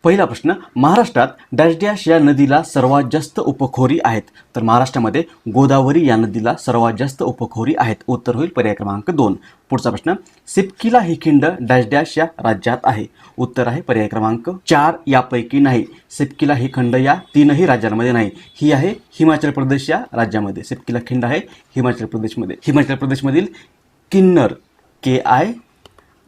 पहिला प्रश्न, महाराष्ट्रात डॅश डॅश या नदीला सर्वात जास्त उपखोरी आहेत. तर महाराष्ट्रामध्ये गोदावरी या नदीला सर्वात जास्त उपखोरी आहेत. उत्तर होईल पर्याय क्रमांक 2. पुढचा प्रश्न, सिपकीला ही खिंड डॅश डॅश या राज्यात आहे. उत्तर आहे पर्याय क्रमांक 4 यापैकी नाही. सिपकीला ही खंड या 3ही राज्यांमध्ये नाही. ही आहे हिमाचल प्रदेश या राज्यामध्ये. सिपकीला खिंड आहे हिमाचल प्रदेशमध्ये. हिमाचल प्रदेशमधील किन्नर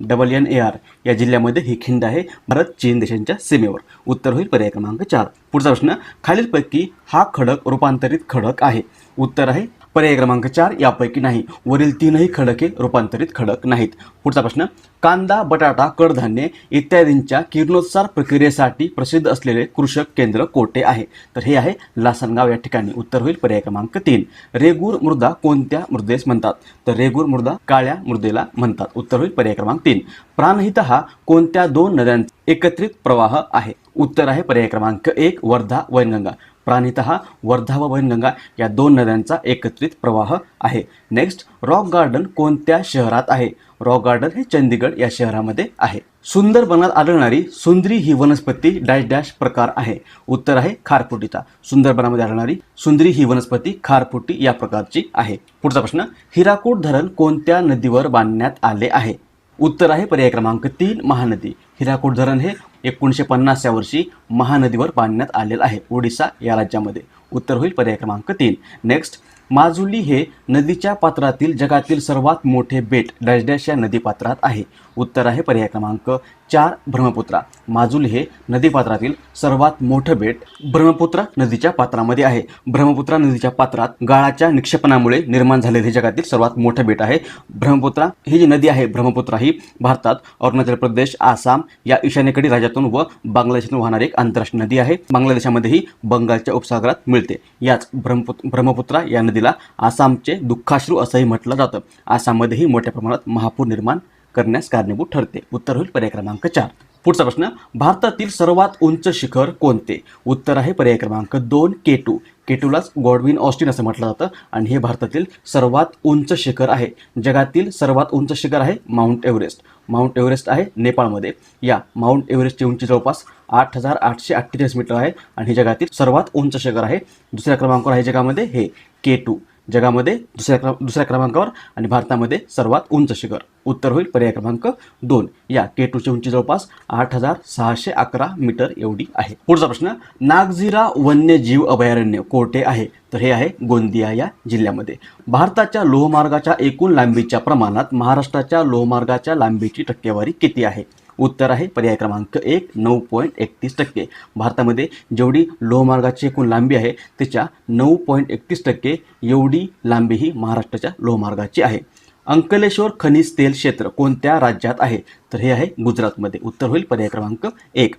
KINNAR या जिल्ह्यामध्ये ही खिंड आहे, भारत चीन देशांच्या सीमेवर. उत्तर होईल पर्याय क्रमांक 4. पुढचा प्रश्न, खालीलपैकी हा खडक रूपांतरित खडक आहे. उत्तर आहे पर्याय क्रमांक 4 यापैकी नाही. वरील 3ही खडके रूपांतरित खडक नाहीत. पुढचा प्रश्न, कांदा, बटाटा, कडधान्य इत्यादींच्या किरणोत्सार प्रक्रियेसाठी प्रसिद्ध असलेले कृषक केंद्र कोठे आहे. तर हे आहे लासनगाव या ठिकाणी. उत्तर होईल पर्याय क्रमांक 3. रेगूर मृदा कोणत्या मृदेस म्हणतात. तर रेगूर मृदा काळ्या मृदेला म्हणतात. उत्तर होईल पर्याय क्रमांक 3. प्राणहिता हा कोणत्या 2 नद्यांचा एकत्रित प्रवाह आहे. उत्तर आहे पर्याय क्रमांक 1 वर्धा वैनगंगा. प्राणहिता हा वर्धा व वैनगंगा या 2 नद्यांचा एकत्रित प्रवाह आहे. नेक्स्ट, रॉक गार्डन कोणत्या शहरात आहे. रॉक गार्डन हे चंदीगड या शहरामध्ये आहे. सुंदरबनात आढळणारी सुंदरी ही वनस्पती डॅश डॅश प्रकार आहे. उत्तर आहे खारफुटीचा. सुंदरबनामध्ये आढळणारी सुंदरी ही वनस्पती खारफुटी या प्रकारची आहे. पुढचा प्रश्न, हिराकूड धरण कोणत्या नदीवर बांधण्यात आले आहे. उत्तर आहे पर्याय क्रमांक 3 महानदी. हिराकूड धरण हे 1950 या वर्षी महानदीवर बांधण्यात आलेलं आहे, ओडिसा या राज्यामध्ये. उत्तर होईल पर्याय क्रमांक 3. नेक्स्ट, माजुली हे नदीच्या पात्रातील जगातील सर्वात मोठे बेट डॅश डॅश या नदीपात्रात आहे. उत्तर आहे पर्याय क्रमांक 4 ब्रह्मपुत्रा. माजुली हे नदीपात्रातील सर्वात मोठं बेट ब्रह्मपुत्रा नदीच्या पात्रामध्ये आहे. ब्रह्मपुत्रा नदीच्या पात्रात गाळाच्या निक्षेपणामुळे निर्माण झालेले हे जगातील सर्वात मोठं बेट आहे. ब्रह्मपुत्रा ही जी नदी आहे, ब्रह्मपुत्रा ही भारतात अरुणाचल प्रदेश, आसाम या ईशान्येकडील राज्यातून व बांगलादेशातून वाहणारी एक आंतरराष्ट्रीय नदी आहे. बांगलादेशामध्येही बंगालच्या उपसागरात मिळते. याच ब्रह्मपुत्रा या नदीला आसामचे दुःखाश्रू असंही म्हटलं जातं. आसाममध्येही मोठ्या प्रमाणात महापूर निर्माण करण्यास कारणीभूत ठरते. उत्तर होईल पर्याय क्रमांक 4. पुढचा प्रश्न, भारतातील सर्वात उंच शिखर कोणते. उत्तर आहे पर्याय क्रमांक 2 केटू. केटूलाच गॉडविन ऑस्टिन असं म्हटलं जातं आणि हे भारतातील सर्वात उंच शिखर आहे. जगातील सर्वात उंच शिखर आहे माउंट एव्हरेस्ट. माउंट एव्हरेस्ट आहे नेपाळमध्ये. या माउंट एव्हरेस्टची उंची जवळपास 8,848 मीटर आहे आणि हे जगातील सर्वात उंच शिखर आहे. दुसऱ्या क्रमांकावर आहे जगामध्ये हे केटू. जगामध्ये दुसऱ्या क्रमांकावर आणि भारतामध्ये सर्वात उंच शिखर. उत्तर होईल पर्याय क्रमांक 2. या केटूची उंची जवळपास 8,611 मीटर एवढी आहे. पुढचा प्रश्न, नागझिरा वन्यजीव अभयारण्य कोठे आहे. तर हे आहे गोंदिया या जिल्ह्यामध्ये. भारताच्या लोहमार्गाच्या एकूण लांबीच्या प्रमाणात महाराष्ट्राच्या लोहमार्गाच्या लांबीची टक्केवारी किती आहे. उत्तर आहे पर्याय क्रमांक 1 9.31%. भारतामध्ये जेवढी लोहमार्गाची एकूण लांबी आहे त्याच्या 9.31% एवढी लांबी ही महाराष्ट्राच्या लोहमार्गाची आहे. अंकलेश्वर खनिज तेल क्षेत्र कोणत्या राज्यात आहे. तर हे आहे गुजरातमध्ये. उत्तर होईल पर्याय क्रमांक 1.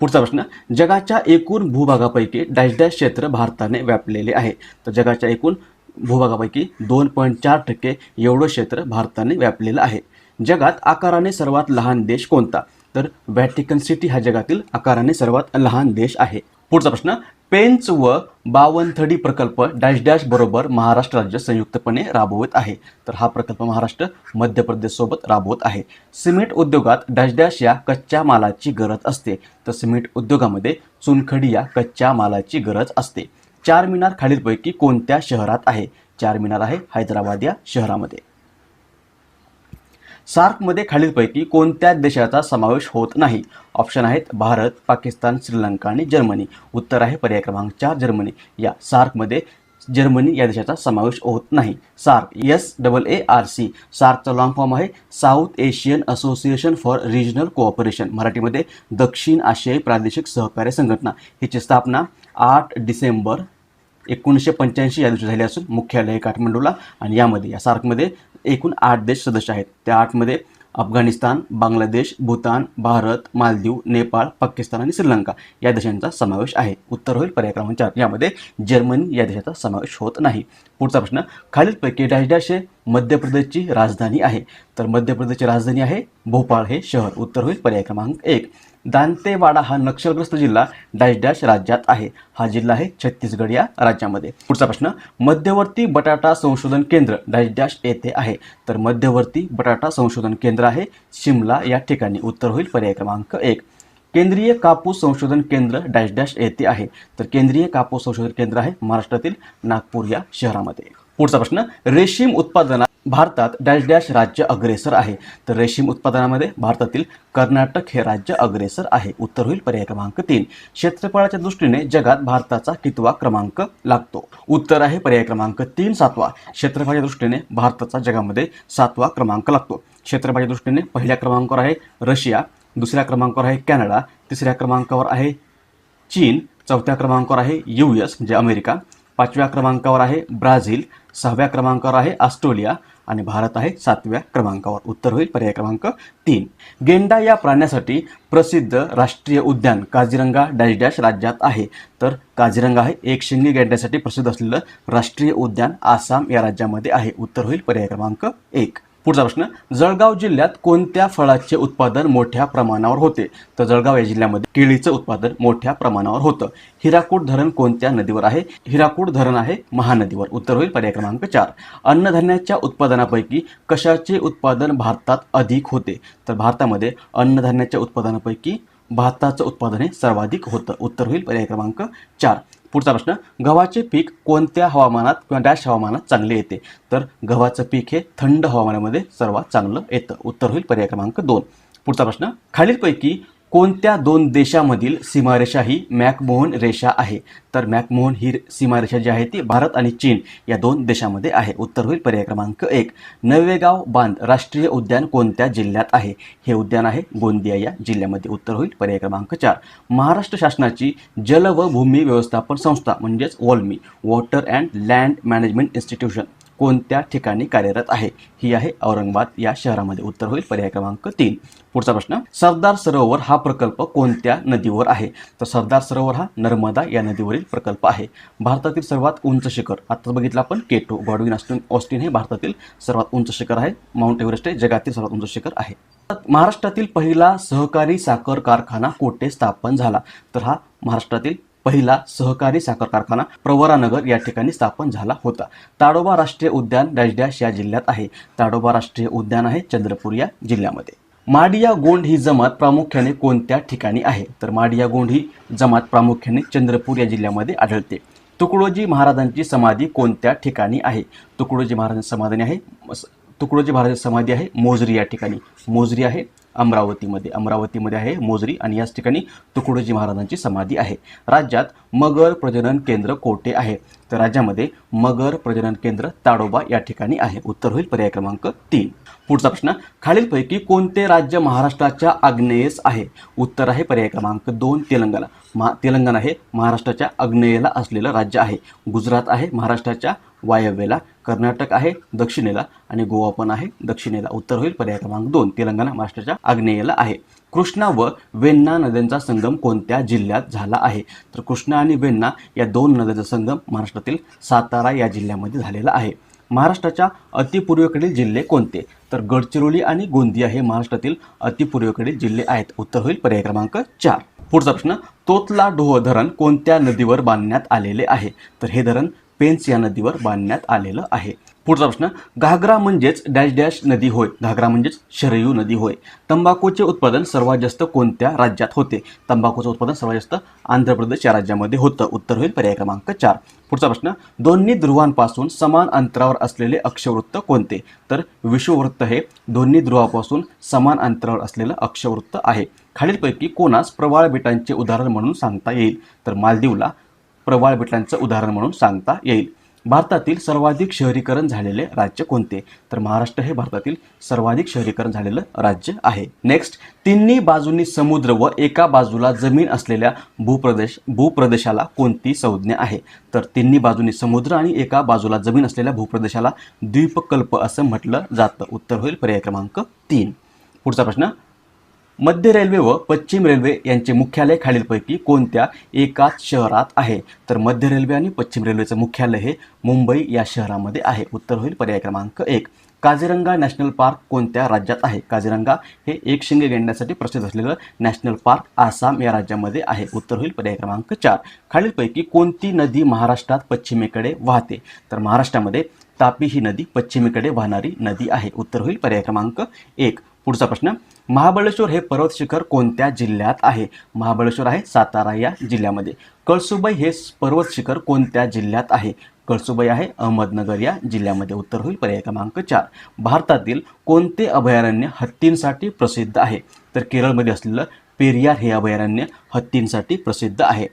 पुढचा प्रश्न, जगाच्या एकूण भूभागापैकी डॅश डॅश क्षेत्र भारताने व्यापलेले आहे. तर जगाच्या एकूण भूभागापैकी 2.4% एवढं क्षेत्र भारताने व्यापलेलं आहे. जगात आकाराने सर्वात लहान देश कोणता. तर व्हॅटिकन सिटी हा जगातील आकाराने सर्वात लहान देश आहे. पुढचा प्रश्न, पेंच व बावनथडी प्रकल्प डॅश डॅश बरोबर महाराष्ट्र राज्य संयुक्तपणे राबवत आहे. तर हा प्रकल्प महाराष्ट्र मध्य प्रदेश सोबत राबवत आहे. सिमेंट उद्योगात डॅश डॅश या कच्च्या मालाची गरज असते. तर सिमेंट उद्योगामध्ये चुनखडी या कच्च्या मालाची गरज असते. चारमिनार खालीलपैकी कोणत्या शहरात आहे. चारमिनार आहे हैदराबाद या शहरामध्ये. सार्कमध्ये खालीलपैकी कोणत्या देशाचा समावेश होत नाही. ऑप्शन आहेत भारत, पाकिस्तान, श्रीलंका आणि जर्मनी. उत्तर आहे पर्याय क्रमांक 4 जर्मनी. या सार्कमध्ये जर्मनी या देशाचा समावेश होत नाही. SAARC SAARC. सार्कचा लॉंग फॉर्म आहे south Asian association for regional cooperation. मराठीमध्ये दक्षिण आशियाई प्रादेशिक सहकार्य संघटना. हिची स्थापना 8 डिसेंबर 1985 या दिवशी झाली असून मुख्यालय काठमांडूला. आणि यामध्ये या सार्कमध्ये एकूण 8 देश सदस्य आहेत. त्या 8मध्ये अफगाणिस्तान, बांगलादेश, भूतान, भारत, मालदीव, नेपाळ, पाकिस्तान आणि श्रीलंका या देशांचा समावेश आहे. उत्तर होईल पर्याय क्रमांक 4. यामध्ये जर्मनी या देशाचा समावेश होत नाही. पुढचा प्रश्न, खालीलपैकी डॅश डॅश हे मध्य प्रदेशची राजधानी आहे. तर मध्य प्रदेशची राजधानी आहे भोपाळ हे शहर. उत्तर होईल पर्याय क्रमांक 1. दांतेवाडा हा नक्षलग्रस्त जिल्हा डॅश डॅश राज्यात आहे. हा जिल्हा आहे छत्तीसगड या राज्यामध्ये. पुढचा प्रश्न, मध्यवर्ती बटाटा संशोधन केंद्र डॅश डॅश येथे आहे. तर मध्यवर्ती बटाटा संशोधन केंद्र आहे शिमला या ठिकाणी. उत्तर होईल पर्याय क्रमांक 1. केंद्रीय कापूस संशोधन केंद्र डॅश डॅश येथे आहे, तर केंद्रीय कापूस संशोधन केंद्र आहे महाराष्ट्रातील नागपूर या शहरामध्ये. पुढचा प्रश्न, रेशीम उत्पादनात भारतात डॅश डॅश राज्य अग्रेसर आहे, तर रेशीम उत्पादनामध्ये भारतातील कर्नाटक हे राज्य अग्रेसर आहे. उत्तर होईल पर्याय क्रमांक 3. क्षेत्रफळाच्या दृष्टीने जगात भारताचा कितवा क्रमांक लागतो? उत्तर आहे पर्याय क्रमांक 3 7वा. क्षेत्रफळाच्या दृष्टीने भारताचा जगामध्ये 7वा क्रमांक लागतो. क्षेत्रफळाच्या दृष्टीने पहिल्या क्रमांकावर आहे रशिया, दुसऱ्या क्रमांकावर आहे कॅनडा, तिसऱ्या क्रमांकावर आहे चीन, चौथ्या क्रमांकावर आहे US म्हणजे अमेरिका, 5व्या क्रमांकावर आहे ब्राझील, 6व्या क्रमांकावर आहे ऑस्ट्रेलिया आणि भारत आहे 7व्या क्रमांकावर. उत्तर होईल पर्याय क्रमांक 3. गेंडा या प्राण्यासाठी प्रसिद्ध राष्ट्रीय उद्यान काझीरंगा डॅश डॅश राज्यात आहे, तर काझीरंगा हे एकशिंगी गेंड्यासाठी प्रसिद्ध असलेलं राष्ट्रीय उद्यान आसाम या राज्यामध्ये आहे. उत्तर होईल पर्याय क्रमांक 1. पुढचा प्रश्न, जळगाव जिल्ह्यात कोणत्या फळाचे उत्पादन मोठ्या प्रमाणावर होते? तर जळगाव या जिल्ह्यामध्ये केळीचं उत्पादन मोठ्या प्रमाणावर होतं. हिराकूड धरण कोणत्या नदीवर आहे? हिराकूड धरण आहे महानदीवर. उत्तर होईल पर्याय क्रमांक 4. अन्नधान्याच्या उत्पादनापैकी कशाचे उत्पादन भारतात अधिक होते? तर भारतामध्ये अन्नधान्याच्या उत्पादनापैकी भाताचं उत्पादन हे सर्वाधिक होतं. उत्तर होईल पर्याय क्रमांक 4. पुढचा प्रश्न, गव्हाचे पीक कोणत्या हवामानात किंवा डॅश हवामानात चांगले येते? तर गव्हाचं पीक हे थंड हवामानामध्ये सर्वात चांगलं येतं. उत्तर होईल पर्याय क्रमांक 2. पुढचा प्रश्न, खालीलपैकी कोणत्या 2 देशामधील सीमारेषा ही मॅकमोहन रेषा आहे? तर मॅकमोहन ही सीमारेषा जी आहे ती भारत आणि चीन या 2 देशामध्ये आहे. उत्तर होईल पर्याय क्रमांक 1. नवेगाव बांध राष्ट्रीय उद्यान कोणत्या जिल्ह्यात आहे? हे उद्यान आहे गोंदिया या जिल्ह्यामध्ये. उत्तर होईल पर्याय क्रमांक 4. महाराष्ट्र शासनाची जल व भूमी व्यवस्थापन संस्था म्हणजेच WALMI water and land management institution कोणत्या ठिकाणी कार्यरत आहे? ही आहे औरंगाबाद या शहरामध्ये. उत्तर होईल पर्याय क्रमांक 3. पुढचा प्रश्न, सरदार सरोवर हा प्रकल्प कोणत्या नदीवर आहे? तर सरदार सरोवर हा नर्मदा या नदीवरील प्रकल्प आहे. भारतातील सर्वात उंच शिखर आता बघितलं आपण केटो गॉडविन ऑस्टिन हे भारतातील सर्वात उंच शिखर आहे. माउंट एव्हरेस्ट हे जगातील सर्वात उंच शिखर आहे. महाराष्ट्रातील पहिला सहकारी साखर कारखाना कोठे स्थापन झाला? तर हा महाराष्ट्रातील पहिला सहकारी साखर कारखाना प्रवरानगर या ठिकाणी स्थापन झाला होता. ताडोबा राष्ट्रीय उद्यान डॅश डॅश या जिल्ह्यात आहे. ताडोबा राष्ट्रीय उद्यान आहे चंद्रपूर या जिल्ह्यामध्ये. माडिया गोंड ही जमात प्रामुख्याने कोणत्या ठिकाणी आहे? तर माडिया गोंड ही जमात प्रामुख्याने चंद्रपूर या जिल्ह्यामध्ये आढळते. तुकडोजी महाराजांची समाधी कोणत्या ठिकाणी आहे? तुकडोजी महाराजांची समाधी आहे मोजरी या ठिकाणी. मोजरी आहे अमरावतीमध्ये आहे मोजरी आणि याच ठिकाणी तुकडोजी महाराजांची समाधी आहे. राज्यात मगर प्रजनन केंद्र कोठे आहे? तर राज्यामध्ये मगर प्रजनन केंद्र ताडोबा या ठिकाणी आहे. उत्तर होईल पर्याय क्रमांक 3. पुढचा प्रश्न, खालीलपैकी कोणते राज्य महाराष्ट्राच्या आग्नेयेस आहे? उत्तर आहे पर्याय क्रमांक 2 तेलंगणा. तेलंगणा हे महाराष्ट्राच्या आग्नेयेला असलेलं राज्य आहे. गुजरात आहे महाराष्ट्राच्या वायव्येला, कर्नाटक आहे दक्षिणेला आणि गोवा पण आहे दक्षिणेला. उत्तर होईल पर्याय क्रमांक 2 तेलंगणा महाराष्ट्राच्या आग्नेयेला आहे. कृष्णा व वेण्णा नद्यांचा संगम कोणत्या जिल्ह्यात झाला आहे? तर कृष्णा आणि वेण्णा या 2 नद्यांचा संगम महाराष्ट्रातील सातारा या जिल्ह्यामध्ये झालेला आहे. महाराष्ट्राच्या अतिपूर्वेकडील जिल्हे कोणते? तर गडचिरोली आणि गोंदिया हे महाराष्ट्रातील अतिपूर्वेकडील जिल्हे आहेत. उत्तर होईल पर्याय क्रमांक 4. पुढचा प्रश्न, तोतला डोह धरण कोणत्या नदीवर बांधण्यात आलेले आहे? तर हे धरण पेंच या नदीवर बांधण्यात आलेलं आहे. पुढचा प्रश्न, घागरा म्हणजेच डॅश डॅश नदी होय? घागरा म्हणजेच शरयू नदी होय. तंबाखूचे उत्पादन सर्वात जास्त कोणत्या राज्यात होते? तंबाखूचं उत्पादन सर्वात जास्त आंध्र प्रदेश या राज्यामध्ये होतं. उत्तर होईल पर्याय क्रमांक 4. पुढचा प्रश्न, दोन्ही ध्रुवांपासून समान अंतरावर असलेले अक्षवृत्त कोणते? तर विषुववृत्त हे दोन्ही ध्रुवापासून समान अंतरावर असलेलं अक्षवृत्त आहे. खालीलपैकी कोणास प्रवाळ बेटांचे उदाहरण म्हणून सांगता येईल? तर मालदीवला प्रवाळ बेटांचं उदाहरण म्हणून सांगता येईल. भारतातील सर्वाधिक शहरीकरण झालेले राज्य कोणते? तर महाराष्ट्र हे भारतातील सर्वाधिक शहरीकरण झालेलं राज्य आहे. नेक्स्ट, तिन्ही बाजूंनी समुद्र व एका बाजूला जमीन असलेल्या भूप्रदेशाला कोणती संज्ञा आहे? तर तिन्ही बाजूंनी समुद्र आणि एका बाजूला जमीन असलेल्या भूप्रदेशाला द्वीपकल्प असं म्हटलं जातं. उत्तर होईल पर्याय क्रमांक 3. पुढचा प्रश्न, मध्य रेल्वे व पश्चिम रेल्वे यांचे मुख्यालय खालीलपैकी कोणत्या एकाच शहरात आहे? तर मध्य रेल्वे आणि पश्चिम रेल्वेचं मुख्यालय हे मुंबई या शहरामध्ये आहे. उत्तर होईल पर्याय क्रमांक 1. काझीरंगा नॅशनल पार्क कोणत्या राज्यात आहे? काझीरंगा हे एकशिंगे गेंड्यासाठी प्रसिद्ध असलेलं नॅशनल पार्क आसाम या राज्यामध्ये आहे. उत्तर होईल पर्याय क्रमांक 4. खालीलपैकी कोणती नदी महाराष्ट्रात पश्चिमेकडे वाहते? तर महाराष्ट्रामध्ये तापी ही नदी पश्चिमेकडे वाहणारी नदी आहे. उत्तर होईल पर्याय क्रमांक 1. पुढचा प्रश्न, महाबळेश्वर हे पर्वत शिखर कोणत्या जिल्ह्यात आहे? महाबळेश्वर आहे सातारा या जिल्ह्यामध्ये. कळसुबाई हे पर्वत शिखर कोणत्या जिल्ह्यात आहे? कळसुबाई आहे अहमदनगर या जिल्ह्यामध्ये. उत्तर होईल पर्याय क्रमांक 4. भारतातील कोणते अभयारण्य हत्तींसाठी प्रसिद्ध आहे? तर केरळमध्ये असलेलं पेरियार हे अभयारण्य हत्तींसाठी प्रसिद्ध आहे.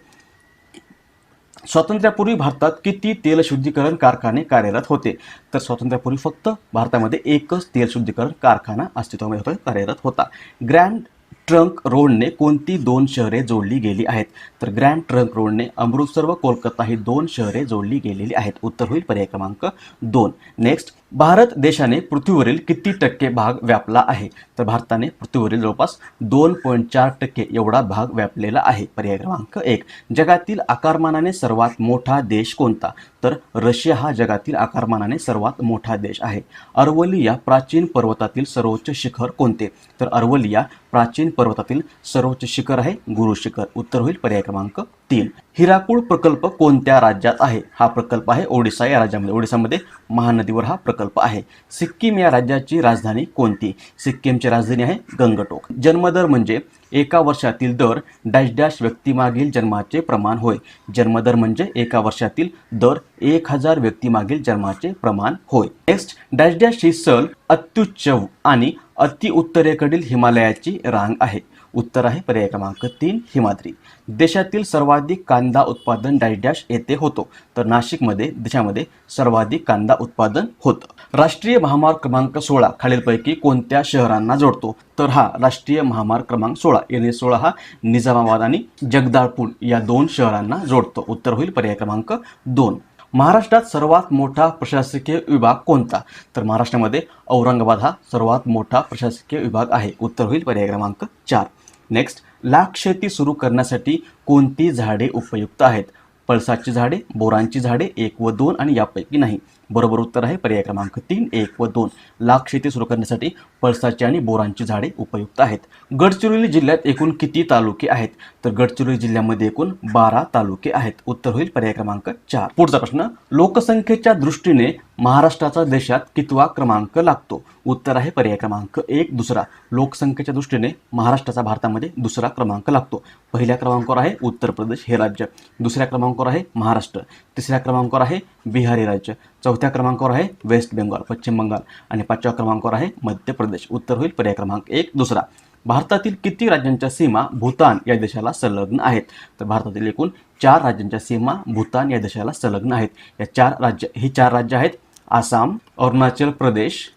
स्वातंत्र्यापूर्वी भारतात किती तेलशुद्धीकरण कारखाने कार्यरत होते? तर स्वातंत्र्यापूर्वी फक्त भारतामध्ये एकच तेलशुद्धीकरण कारखाना अस्तित्वामध्ये कार्यरत होता. ग्रँड ट्रंक रोडने कोणती 2 शहरे जोडली गेली आहेत? तर ग्रँड ट्रंक रोडने अमृतसर व कोलकाता ही 2 शहरे जोडली गेलेली आहेत. उत्तर होईल पर्याय क्रमांक 2. नेक्स्ट, भारत देशाने पृथ्वीवरील किती टक्के भाग व्यापला आहे? तर भारताने पृथ्वीवरील जवळपास 2.4% एवढा भाग व्यापलेला आहे. पर्याय क्रमांक 1. जगातील आकारमानाने सर्वात मोठा देश कोणता? तर रशिया हा जगातील आकारमानाने सर्वात मोठा देश आहे. अरवली या प्राचीन पर्वतातील सर्वोच्च शिखर कोणते? तर अरवली या प्राचीन पर्वतातील सर्वोच्च शिखर आहे गुरु शिखर. उत्तर होईल पर्याय क्रमांक 3. हिराकूड प्रकल्प कोणत्या राज्यात आहे? हा प्रकल्प आहे ओडिशा या राज्यामध्ये. ओडिशामध्ये महानदीवर हा प्रकल्प आहे. सिक्कीम या राज्याची राजधानी कोणती? सिक्कीमची राजधानी आहे गंगटोक. जन्मदर म्हणजे एका वर्षातील दर डॅश डॅश व्यक्तीमागील जन्माचे प्रमाण होय. जन्मदर म्हणजे एका वर्षातील दर 1000 व्यक्तीमागील जन्माचे प्रमाण होय. नेक्स्ट, डॅश डॅश ही सल अत्युच्च आणि अति उत्तरेकडील हिमालयाची रांग आहे. उत्तर आहे पर्याय क्रमांक 3 हिमाद्री. देशातील सर्वाधिक कांदा उत्पादन डॅश डॅश येथे होतो. तर नाशिकमध्ये देशामध्ये सर्वाधिक कांदा उत्पादन होतं. राष्ट्रीय महामार्ग क्रमांक 16 खालीलपैकी कोणत्या शहरांना जोडतो? तर हा राष्ट्रीय महामार्ग क्रमांक 16 NH16 हा निजामाबाद आणि जगदाळपूर या 2 शहरांना जोडतो. उत्तर होईल पर्याय क्रमांक 2. महाराष्ट्रात सर्वात मोठा प्रशासकीय विभाग कोणता? तर महाराष्ट्रामध्ये औरंगाबाद हा सर्वात मोठा प्रशासकीय विभाग आहे. उत्तर होईल पर्याय क्रमांक 4. नेक्स्ट, लाख शेती सुरू करण्यासाठी कोणती झाडे उपयुक्त आहेत? पळसाची झाडे, बोरांची झाडे 1 व 2 आणि यापैकी नाही. बरोबर उत्तर आहे पर्याय क्रमांक 3 1 व 2. लाख शेती सुरू करण्यासाठी पळसाची आणि बोरांची झाडे उपयुक्त आहेत. गडचिरोली जिल्ह्यात एकूण किती तालुके आहेत? तर गडचिरोली जिल्ह्यामध्ये एकूण 12 तालुके आहेत. उत्तर होईल पर्याय क्रमांक 4. पुढचा प्रश्न, लोकसंख्येच्या दृष्टीने महाराष्ट्राचा देशात कितवा क्रमांक लागतो? उत्तर आहे पर्याय क्रमांक 1 दुसरा. लोकसंख्येच्या दृष्टीने महाराष्ट्राचा भारतामध्ये दुसरा क्रमांक लागतो. पहिल्या क्रमांकावर आहे उत्तर प्रदेश हे राज्य, दुसऱ्या क्रमांकावर आहे महाराष्ट्र, तिसऱ्या क्रमांकावर आहे बिहार हे राज्य, चौथ्या क्रमांकावर आहे वेस्ट बेंगॉल पश्चिम बंगाल आणि 5व्या क्रमांकावर आहे मध्य प्रदेश. उत्तर होईल पर्याय क्रमांक 1 दुसरा. भारतातील किती राज्यांच्या सीमा भूतान या देशाला संलग्न आहेत? तर भारतातील एकूण 4 राज्यांच्या सीमा भूतान या देशाला संलग्न आहेत. ही 4 राज्य आहेत आसाम, अरुणाचल प्रदेश,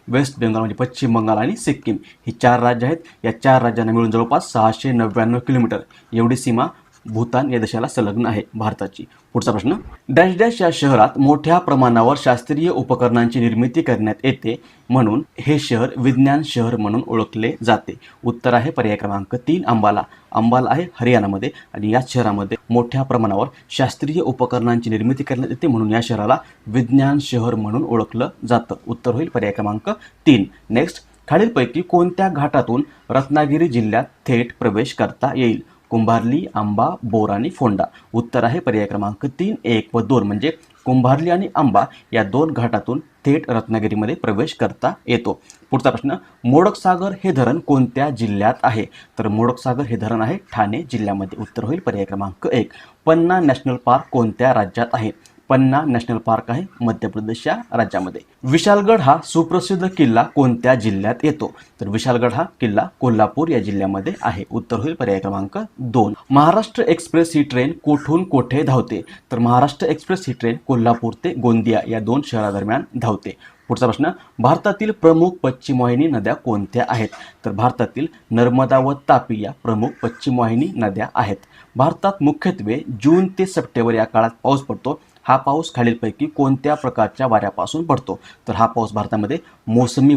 वेस्ट बेंगॉल म्हणजे पश्चिम बंगाल आणि सिक्कीम. ही 4 राज्य आहेत. या 4 राज्यांना मिळून जवळपास 699 किलोमीटर एवढी सीमा भूतान या देशाला संलग्न आहे भारताची. पुढचा प्रश्न, डॅश डॅश या शहरात मोठ्या प्रमाणावर शास्त्रीय उपकरणांची निर्मिती करण्यात येते म्हणून हे शहर विज्ञान शहर म्हणून ओळखले जाते. उत्तर आहे पर्याय क्रमांक 3 अंबाला. अंबाला आहे हरियाणामध्ये आणि या शहरामध्ये मोठ्या प्रमाणावर शास्त्रीय उपकरणांची निर्मिती करण्यात येते म्हणून या शहराला विज्ञान शहर म्हणून ओळखलं जातं. उत्तर होईल पर्याय क्रमांक 3. नेक्स्ट, खालीलपैकी कोणत्या घाटातून रत्नागिरी जिल्ह्यात थेट प्रवेश करता येईल? कुंभार्ली, आंबा, बोर आणि फोंडा. उत्तर आहे पर्याय क्रमांक 3 1 व 2 म्हणजे कुंभार्ली आणि आंबा या 2 घाटातून थेट रत्नागिरीमध्ये प्रवेश करता येतो. पुढचा प्रश्न, मोडकसागर हे धरण कोणत्या जिल्ह्यात आहे? तर मोडकसागर हे धरण आहे ठाणे जिल्ह्यामध्ये. उत्तर होईल पर्याय क्रमांक 1. पन्ना नॅशनल पार्क कोणत्या राज्यात आहे? पन्ना नॅशनल पार्क आहे मध्य प्रदेश या राज्यामध्ये. विशालगड हा सुप्रसिद्ध किल्ला कोणत्या जिल्ह्यात येतो? तर विशालगड हा किल्ला कोल्हापूर या जिल्ह्यामध्ये आहे. उत्तर होईल पर्याय क्रमांक 2. महाराष्ट्र एक्सप्रेस ही ट्रेन कोठून कोठे धावते? तर महाराष्ट्र एक्सप्रेस ही ट्रेन कोल्हापूर ते गोंदिया या 2 शहरादरम्यान धावते. पुढचा प्रश्न, भारतातील प्रमुख पश्चिम वाहिनी नद्या कोणत्या आहेत? तर भारतातील नर्मदा व तापी या प्रमुख पश्चिम वाहिनी नद्या आहेत. भारतात मुख्यत्वे जून ते सप्टेंबर या काळात पाऊस पडतो. हा पाऊस खालीलपैकी कोणत्या प्रकारच्या वाऱ्यापासून पडतो? तर हा पाऊस भारतामध्ये मोसमी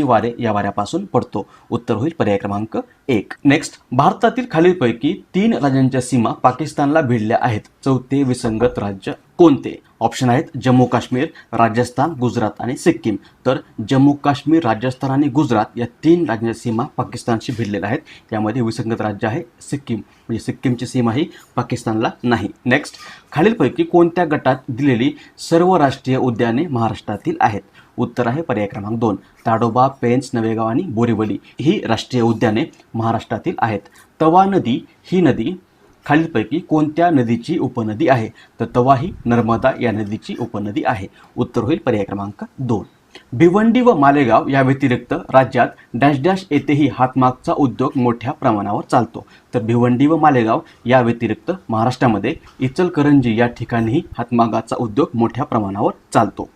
वारे या वाऱ्यापासून पडतो. उत्तर होईल पर्याय क्रमांक 1. नेक्स्ट, भारतातील खालीलपैकी 3 राज्यांच्या सीमा पाकिस्तानला भिडल्या आहेत. चौथे विसंगत राज्य कोणते? ऑप्शन आहेत जम्मू काश्मीर, राजस्थान, गुजरात आणि सिक्कीम. तर जम्मू काश्मीर, राजस्थान आणि गुजरात या 3 राज्यांच्या सीमा पाकिस्तानशी भिडलेल्या आहेत. त्यामध्ये विसंगत राज्य आहे सिक्कीम, म्हणजे सिक्कीमची सीमा ही पाकिस्तानला नाही. नेक्स्ट, खालीलपैकी कोणत्या गटात दिलेली सर्व राष्ट्रीय उद्याने महाराष्ट्रातील आहेत? उत्तर आहे पर्याय क्रमांक 2 ताडोबा, पेंच, नवेगाव आणि बोरीवली ही राष्ट्रीय उद्याने महाराष्ट्रातील आहेत. तवा नदी ही नदी खालीलपैकी कोणत्या नदीची उपनदी आहे? तर तवा ही नर्मदा या नदीची उपनदी आहे. उत्तर होईल पर्याय क्रमांक 2. भिवंडी व मालेगाव या व्यतिरिक्त राज्यात डॅश डॅश येथेही हातमागचा उद्योग मोठ्या प्रमाणावर चालतो. तर भिवंडी व मालेगाव या व्यतिरिक्त महाराष्ट्रामध्ये इचलकरंजी या ठिकाणीही हातमागाचा उद्योग मोठ्या प्रमाणावर चालतो.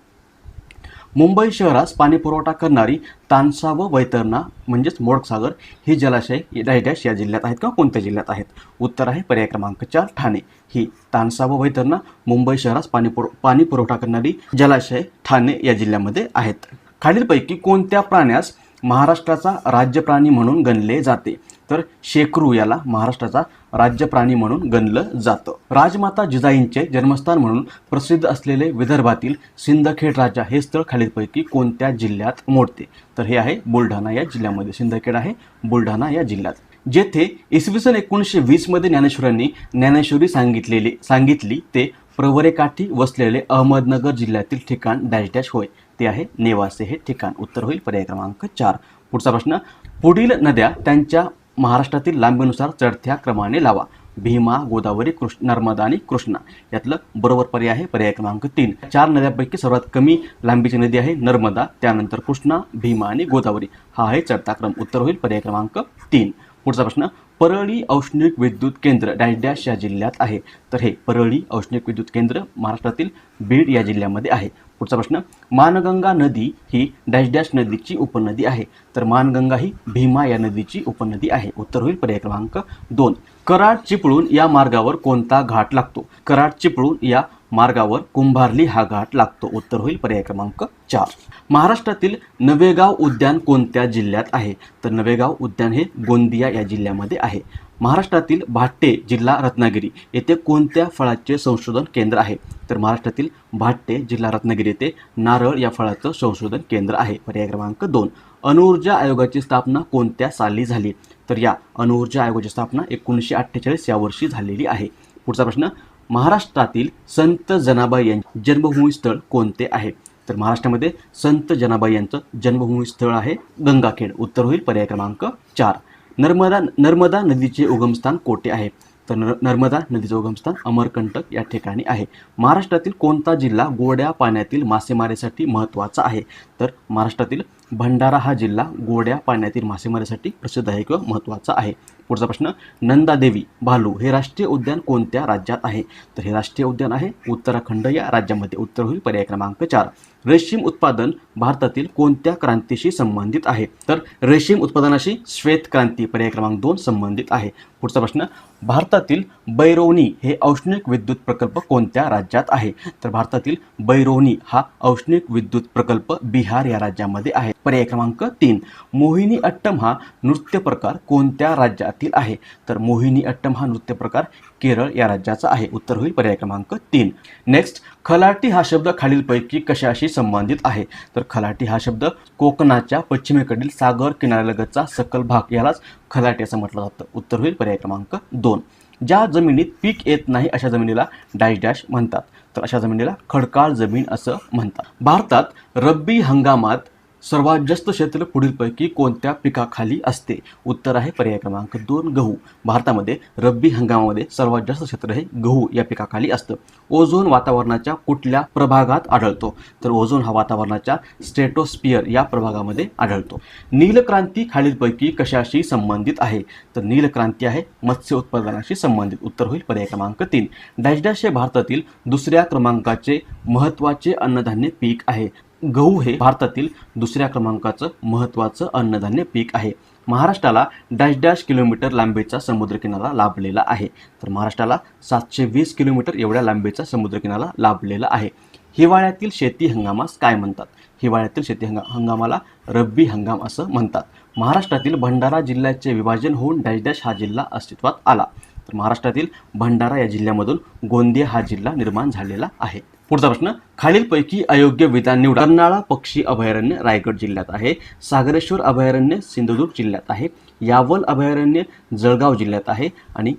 मुंबई शहरास पाणी पुरवठा करणारी तानसा व वैतरणा म्हणजेच मोडकसागर ही जलाशय डॅश डॅश या जिल्ह्यात आहेत का कोणत्या जिल्ह्यात आहेत? उत्तर आहे पर्याय क्रमांक 4 ठाणे. ही तानसा व वैतरणा मुंबई शहरास पाणी पुरवठा करणारी जलाशय ठाणे या जिल्ह्यामध्ये आहेत. खालीलपैकी कोणत्या प्राण्यास महाराष्ट्राचा राज्य प्राणी म्हणून गणले जाते? तर शेकरू याला महाराष्ट्राचा राज्य प्राणी म्हणून गणलं जातं. राजमाता जिजाईंचे जन्मस्थान म्हणून प्रसिद्ध असलेले विदर्भातील सिंदखेड राजा हे स्थळ खालीलपैकी कोणत्या जिल्ह्यात मोडते? तर हे आहे बुलढाणा या जिल्ह्यामध्ये. सिंदखेड आहे बुलढाणा या जिल्ह्यात. जेथे इसवी सन 1920 मध्ये ज्ञानेश्वरांनी ज्ञानेश्वरी सांगितली ते प्रवरेकाठी वसलेले अहमदनगर जिल्ह्यातील ठिकाण डॅश डॅश होय. ते आहे नेवासे हे ठिकाण. उत्तर होईल पर्याय क्रमांक 4. पुढचा प्रश्न, पुढील नद्या त्यांच्या महाराष्ट्रातील लांबीनुसार चढत्या क्रमाने लावा. भीमा, गोदावरी, नर्मदा आणि कृष्णा. यातलं बरोबर पर्याय आहे पर्याय क्रमांक 3. 4 नद्यांपैकी सर्वात कमी लांबीची नदी आहे नर्मदा, त्यानंतर कृष्णा, भीमा आणि गोदावरी. हा आहे चढता क्रम. उत्तर होईल पर्याय क्रमांक 3. पुढचा प्रश्न, परळी औष्णिक विद्युत केंद्र डॅश डॅश या जिल्ह्यात आहे. तर हे परळी औष्णिक विद्युत केंद्र महाराष्ट्रातील बीड या जिल्ह्यामध्ये आहे. पुढचा प्रश्न, मानगंगा नदी ही डॅश डॅश नदीची उपनदी आहे. तर मानगंगा ही भीमा या नदीची उपनदी आहे. उत्तर होईल पर्याय क्रमांक 2. कराड चिपळूण या मार्गावर कोणता घाट लागतो? कराड चिपळूण या मार्गावर कुंभार्ली हा घाट लागतो. उत्तर होईल पर्याय क्रमांक 4. महाराष्ट्रातील नवेगाव उद्यान कोणत्या जिल्ह्यात आहे? तर नवेगाव उद्यान हे गोंदिया या जिल्ह्यामध्ये आहे. महाराष्ट्रातील भाट्टे जिल्हा रत्नागिरी येथे कोणत्या फळाचे संशोधन केंद्र आहे? तर महाराष्ट्रातील भाट्टे जिल्हा रत्नागिरी येथे नारळ या फळाचं संशोधन केंद्र आहे. पर्याय क्रमांक 2. अणुऊर्जा आयोगाची स्थापना कोणत्या साली झाली? तर या अणुऊर्जा आयोगाची स्थापना 1948 या वर्षी झालेली आहे. पुढचा प्रश्न, महाराष्ट्रातील संत जनाबाई यांचे जन्मभूमी स्थळ कोणते आहे? तर महाराष्ट्रामध्ये संत जनाबाई यांचं जन्मभूमी स्थळ आहे गंगाखेड. उत्तर होईल पर्याय क्रमांक 4. नर्मदा नदीचे उगमस्थान कोठे आहे? तर नर्मदा नदीचे उगमस्थान अमरकंटक या ठिकाणी आहे. महाराष्ट्रातील कोणता जिल्हा गोड्या पाण्यातील मासेमारीसाठी महत्त्वाचा आहे? तर महाराष्ट्रातील भंडारा हा जिल्हा गोड्या पाण्यातील मासेमारीसाठी प्रसिद्ध आहे किंवा महत्त्वाचा आहे. पुढचा प्रश्न, नंदादेवी भालू हे राष्ट्रीय उद्यान कोणत्या राज्यात आहे? तर हे राष्ट्रीय उद्यान आहे उत्तराखंड या राज्यामध्ये. उत्तर होईल पर्याय क्रमांक 4. रेशीम उत्पादन भारतातील कोणत्या क्रांतीशी संबंधित आहे? तर रेशीम उत्पादनाशी श्वेत क्रांती पर्याय क्रमांक 2 संबंधित आहे. पुढचा प्रश्न, भारतातील बैरोनी हे औष्णिक विद्युत प्रकल्प कोणत्या राज्यात आहे? तर भारतातील बैरोनी हा औष्णिक विद्युत प्रकल्प बिहार या राज्यामध्ये आहे. पर्याय क्रमांक 3. मोहिनी अट्टम हा नृत्य प्रकार कोणत्या राज्यातील आहे? तर मोहिनी अट्टम हा नृत्य प्रकार केरळ या राज्याचा आहे. उत्तर होईल पर्याय क्रमांक 3. नेक्स्ट, खलाटी हा शब्द खालीलपैकी कशाशी संबंधित आहे? तर खलाटी हा शब्द कोकणाच्या पश्चिमेकडील सागर किनाऱ्यालगतचा सखल भाग यालाच खलाटी असं म्हटलं जातं. उत्तर होईल पर्याय क्रमांक 2. ज्या जमिनीत पीक येत नाही अशा जमिनीला डॅश डॅश म्हणतात. तर अशा जमिनीला खडकाळ जमीन असं म्हणतात. भारतात रब्बी हंगामात सर्वात जास्त क्षेत्र पुढीलपैकी कोणत्या पिकाखाली असते? उत्तर आहे पर्याय क्रमांक 2 गहू. भारतामध्ये रब्बी हंगामामध्ये सर्वात जास्त क्षेत्र हे गहू या पिकाखाली असतं. ओझोन वातावरणाच्या कुठल्या प्रभागात आढळतो? तर ओझोन हा वातावरणाच्या स्ट्रेटोस्फिअर या प्रभागामध्ये आढळतो. नीलक्रांती खालीलपैकी कशाशी संबंधित आहे? तर नीलक्रांती आहे मत्स्य उत्पादनाशी संबंधित. उत्तर होईल पर्याय क्रमांक 3. डॅश डॅश हे भारतातील दुसऱ्या क्रमांकाचे महत्त्वाचे अन्नधान्य पीक आहे. गहू हे भारतातील दुसऱ्या क्रमांकाचं महत्त्वाचं अन्नधान्य पीक आहे. महाराष्ट्राला डॅश डॅश किलोमीटर लांबीचा समुद्रकिनारा लाभलेला आहे. तर महाराष्ट्राला 720 किलोमीटर एवढ्या लांबीचा समुद्रकिनारा लाभलेला आहे. हिवाळ्यातील शेती हंगामास काय म्हणतात? हिवाळ्यातील शेती हंगामाला रब्बी हंगाम असं म्हणतात. महाराष्ट्रातील भंडारा जिल्ह्याचे विभाजन होऊन डॅश डॅश हा जिल्हा अस्तित्वात आला. तर महाराष्ट्रातील भंडारा या जिल्ह्यामधून गोंदिया हा जिल्हा निर्माण झालेला आहे. पुढचा प्रश्न, खालीलपैकी अयोग्य विधान निवडा. कर्नाळा पक्षी अभयारण्य रायगड जिल्ह्यात आहे. सागरेश्वर अभयारण्य सिंधुदुर्ग जिल्ह्यात आहे. यावल अभयारण्य जळगाव जिल्ह्यात आहे आणि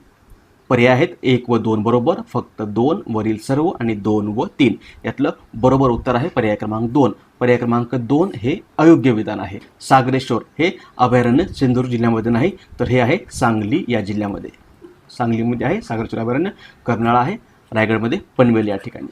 पर्याय आहेत 1 व 2 बरोबर, फक्त 2 वरील सर्व आणि 2 व 3. यातलं बरोबर उत्तर आहे पर्याय क्रमांक 2. पर्याय क्रमांक 2 हे अयोग्य विधान आहे. सागरेश्वर हे अभयारण्य सिंधुदुर्ग जिल्ह्यामध्ये नाही, तर हे आहे सांगली या जिल्ह्यामध्ये. सांगलीमध्ये आहे सागरेश्वर अभयारण्य, कर्नाळा आहे रायगडमध्ये पनवेल या ठिकाणी,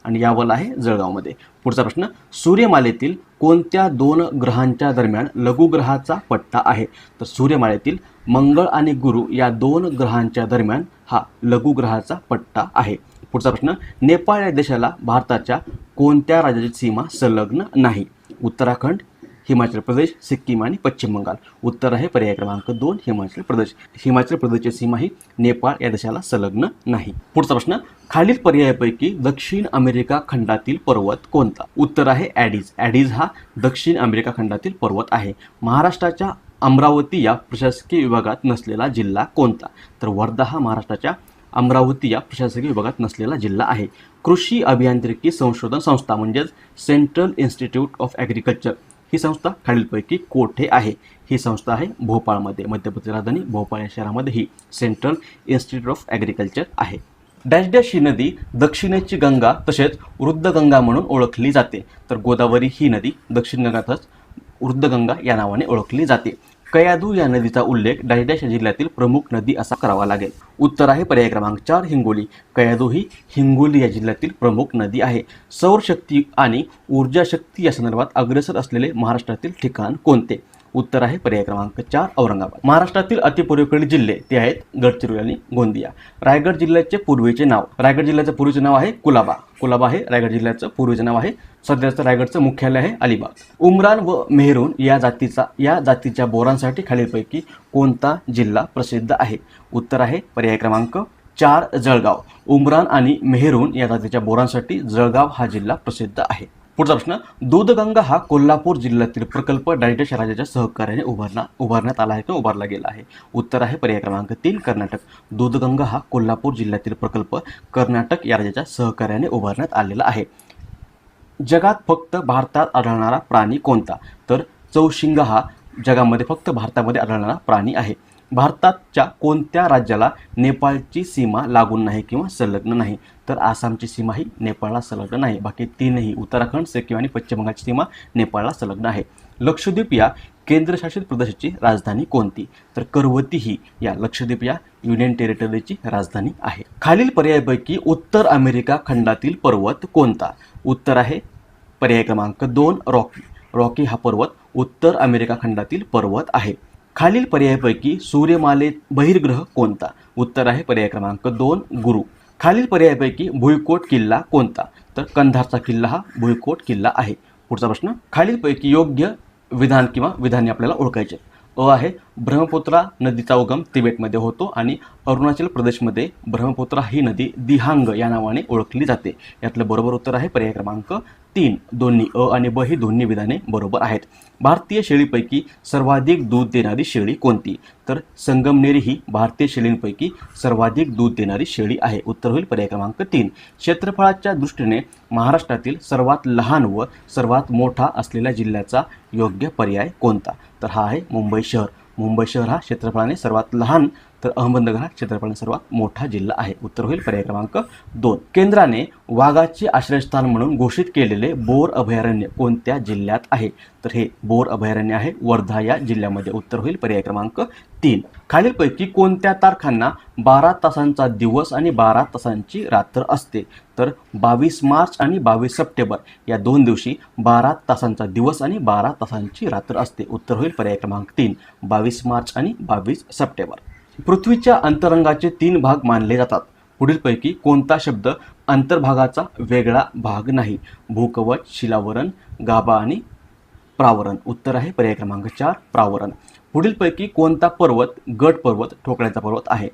आणि यावल आहे जळगावमध्ये. पुढचा प्रश्न, सूर्यमालेतील कोणत्या 2 ग्रहांच्या दरम्यान लघुग्रहाचा पट्टा आहे? तर सूर्यमालेतील मंगळ आणि गुरु या 2 ग्रहांच्या दरम्यान हा लघुग्रहाचा पट्टा आहे. पुढचा प्रश्न, नेपाळ या देशाला भारताच्या कोणत्या राज्याची सीमा संलग्न नाही? उत्तराखंड, हिमाचल प्रदेश, सिक्कीम आणि पश्चिम बंगाल. उत्तर आहे पर्याय क्रमांक 2 हिमाचल प्रदेश. हिमाचल प्रदेशची सीमा ही नेपाळ या देशाला संलग्न नाही. पुढचा प्रश्न, खालील पर्यायापैकी दक्षिण अमेरिका खंडातील पर्वत कोणता? उत्तर आहे ॲडीज. ॲडीज हा दक्षिण अमेरिका खंडातील पर्वत आहे. महाराष्ट्राच्या अमरावती या प्रशासकीय विभागात नसलेला जिल्हा कोणता? तर वर्धा हा महाराष्ट्राच्या अमरावती या प्रशासकीय विभागात नसलेला जिल्हा आहे. कृषी अभियांत्रिकी संशोधन संस्था म्हणजेच सेंट्रल इन्स्टिट्यूट ऑफ ॲग्रिकल्चर ही संस्था खालीलपैकी कोठे आहे? ही संस्था आहे भोपाळमध्ये, मध्य प्रदेश राजधानी भोपाळ या शहरामध्ये ही सेंट्रल इन्स्टिट्यूट ऑफ ॲग्रिकल्चर आहे. डॅश डॅश ही नदी दक्षिणेची गंगा तसेच वृद्धगंगा म्हणून ओळखली जाते. तर गोदावरी ही नदी दक्षिण गंगा तसेच वृद्धगंगा या नावाने ओळखली जाते. कयाधू या नदीचा उल्लेख डॅश डॅश जिल्ह्यातील प्रमुख नदी असा करावा लागेल. उत्तर आहे पर्याय क्रमांक 4 हिंगोली. कयाधू ही हिंगोली या जिल्ह्यातील प्रमुख नदी आहे. सौरशक्ती आणि ऊर्जा शक्ती या संदर्भात अग्रेसर असलेले महाराष्ट्रातील ठिकाण कोणते? उत्तर आहे पर्याय क्रमांक 4 औरंगाबाद. महाराष्ट्रातील अतिपूर्वेकडील जिल्हे ते आहेत गडचिरोली आणि गोंदिया. रायगड जिल्ह्याचे पूर्वीचे नाव, रायगड जिल्ह्याचं पूर्वीचे नाव आहे कुलाबा. कुलाबा हे रायगड जिल्ह्याचं पूर्वीचे नाव आहे. सध्याचं रायगडचं मुख्यालय आहे अलिबाग. उमरान व मेहरून या जातीच्या बोरांसाठी खालीलपैकी कोणता जिल्हा प्रसिद्ध आहे? उत्तर आहे पर्याय क्रमांक 4 जळगाव. उमरान आणि मेहरून या जातीच्या बोरांसाठी जळगाव हा जिल्हा प्रसिद्ध आहे. पुढचा प्रश्न, दूधगंगा हा कोल्हापूर जिल्ह्यातील प्रकल्प डॅश राज्याच्या सहकार्याने उभारण्यात आला आहे किंवा उभारला गेला आहे. उत्तर आहे पर्याय क्रमांक 3 कर्नाटक. दूधगंगा हा कोल्हापूर जिल्ह्यातील प्रकल्प कर्नाटक या राज्याच्या सहकार्याने उभारण्यात आलेला आहे. जगात फक्त भारतात आढळणारा प्राणी कोणता? तर चौशिंगा हा जगामध्ये फक्त भारतामध्ये आढळणारा प्राणी आहे. भारताच्या कोणत्या राज्याला नेपाळची सीमा लागून नाही किंवा संलग्न नाही? तर आसामची सीमा ही नेपाळला संलग्न नाही. बाकी तीनही उत्तराखंड, सिक्कीम आणि पश्चिम बंगालची सीमा नेपाळला संलग्न आहे. लक्षद्वीप या केंद्रशासित प्रदेशाची राजधानी कोणती? तर करवती ही या लक्षद्वीप या युनियन टेरिटरीची राजधानी आहे. खालील पर्यायापैकी उत्तर अमेरिका खंडातील पर्वत कोणता? उत्तर आहे पर्याय क्रमांक 2 रॉकी. रॉकी हा पर्वत उत्तर अमेरिका खंडातील पर्वत आहे. खालील पर्यायापैकी सूर्यमालेत बहिर्ग्रह कोणता? उत्तर आहे पर्याय क्रमांक 2 गुरु. खालील पर्यायापैकी भुईकोट किल्ला कोणता? तर कंधारचा किल्ला हा भुईकोट किल्ला आहे. पुढचा प्रश्न, खालीलपैकी योग्य विधान किंवा विधाने आपल्याला ओळखायचे. अ आहे ब्रह्मपुत्रा नदीचा उगम तिबेटमध्ये होतो आणि अरुणाचल प्रदेशमध्ये ब्रह्मपुत्रा ही नदी दिहांग या नावाने ओळखली जाते. यातलं बरोबर उत्तर आहे पर्याय क्रमांक 3. दोन्ही अ आणि ब ही दोन्ही विधाने बरोबर आहेत. भारतीय शेळीपैकी सर्वाधिक दूध देणारी शेळी कोणती? तर संगमनेरी ही भारतीय शेळींपैकी सर्वाधिक दूध देणारी शेळी आहे. उत्तर होईल पर्याय क्रमांक 3. क्षेत्रफळाच्या दृष्टीने महाराष्ट्रातील सर्वात लहान व सर्वात मोठा असलेल्या जिल्ह्याचा योग्य पर्याय कोणता? तर हा आहे मुंबई शहर. मुंबई शहर हा क्षेत्रफळाने सर्वात लहान, तर अहमदनगर हा क्षेत्रफळाने सर्वात मोठा जिल्हा आहे. उत्तर होईल पर्याय क्रमांक 2. केंद्राने वाघाचे आश्रयस्थान म्हणून घोषित केलेले बोर अभयारण्य कोणत्या जिल्ह्यात आहे? तर हे बोर अभयारण्य आहे वर्धा या जिल्ह्यामध्ये. उत्तर होईल पर्याय क्रमांक 3. खालीलपैकी कोणत्या तारखांना 12 तासांचा दिवस आणि 12 तासांची रात्र असते? तर 22 मार्च आणि 22 सप्टेंबर या 2 दिवशी 12 तासांचा दिवस आणि 12 तासांची रात्र असते. उत्तर होईल पर्याय क्रमांक 3 22 मार्च आणि 22 सप्टेंबर. पृथ्वीच्या अंतरंगाचे 3 भाग मानले जातात. पुढीलपैकी कोणता शब्द अंतर्भागाचा वेगळा भाग नाही? भूकवच, शिलावरण, गाभा आणि प्रावरण. उत्तर आहे पर्याय क्रमांक 4 प्रावरण. पुढीलपैकी कोणता पर्वत गड पर्वत ठोकळ्याचा पर्वत आहे?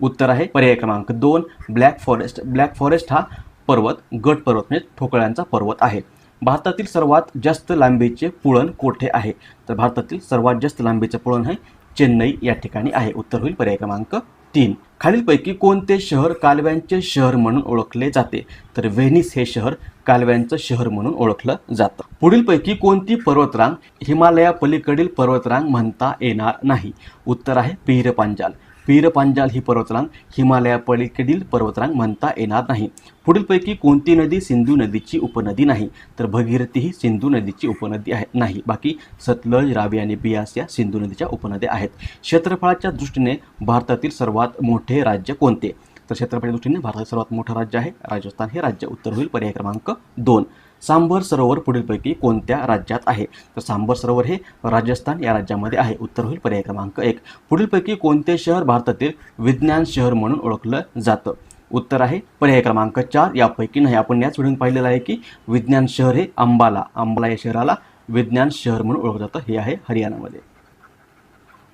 उत्तर आहे पर्याय क्रमांक 2 ब्लॅक फॉरेस्ट. ब्लॅक फॉरेस्ट हा पर्वत गड पर्वत म्हणजे ठोकळ्यांचा पर्वत आहे. भारतातील सर्वात जास्त लांबीचे पुळण कोठे आहे? तर भारतातील सर्वात जास्त लांबीचे पुळण आहे चेन्नई या ठिकाणी आहे. उत्तर होईल पर्याय क्रमांक 3. खालीलपैकी कोणते शहर कालव्यांचे शहर म्हणून ओळखले जाते? तर व्हेनिस हे शहर कालव्यांचं शहर म्हणून ओळखलं जातं. पुढीलपैकी कोणती पर्वतरांग हिमालया पलीकडील पर्वतरांग म्हणता येणार नाही? उत्तर आहे पीर पांजाल. पीरपांजाल ही पर्वतरांग हिमालयापलीकडील पर्वतरांग म्हणता येणार नाही. पुढीलपैकी कोणती नदी सिंधू नदीची उपनदी नाही? तर भगीरथी ही सिंधू नदीची उपनदी आहे नाही. बाकी सतलज, रावी आणि बियास या सिंधू नदीच्या उपनद्या आहेत. क्षेत्रफळाच्या दृष्टीने भारतातील सर्वात मोठे राज्य कोणते? तर क्षेत्रफळाच्या दृष्टीने भारतातील सर्वात मोठं राज्य आहे राजस्थान हे राज्य. उत्तर होईल पर्याय क्रमांक 2. सांबर सरोवर पुढीलपैकी कोणत्या राज्यात आहे? तर सांबर सरोवर हे राजस्थान या राज्यामध्ये आहे. उत्तर होईल पर्याय क्रमांक 1. पुढीलपैकी कोणते शहर भारतातील विज्ञान शहर म्हणून ओळखलं जातं? उत्तर आहे पर्याय क्रमांक 4. यापैकी नाही. आपण याच व्हिडिओत पाहिलेलं आहे की विज्ञान शहर हे अंबाला या शहराला विज्ञान शहर म्हणून ओळखलं जातं. हे आहे हरियाणामध्ये.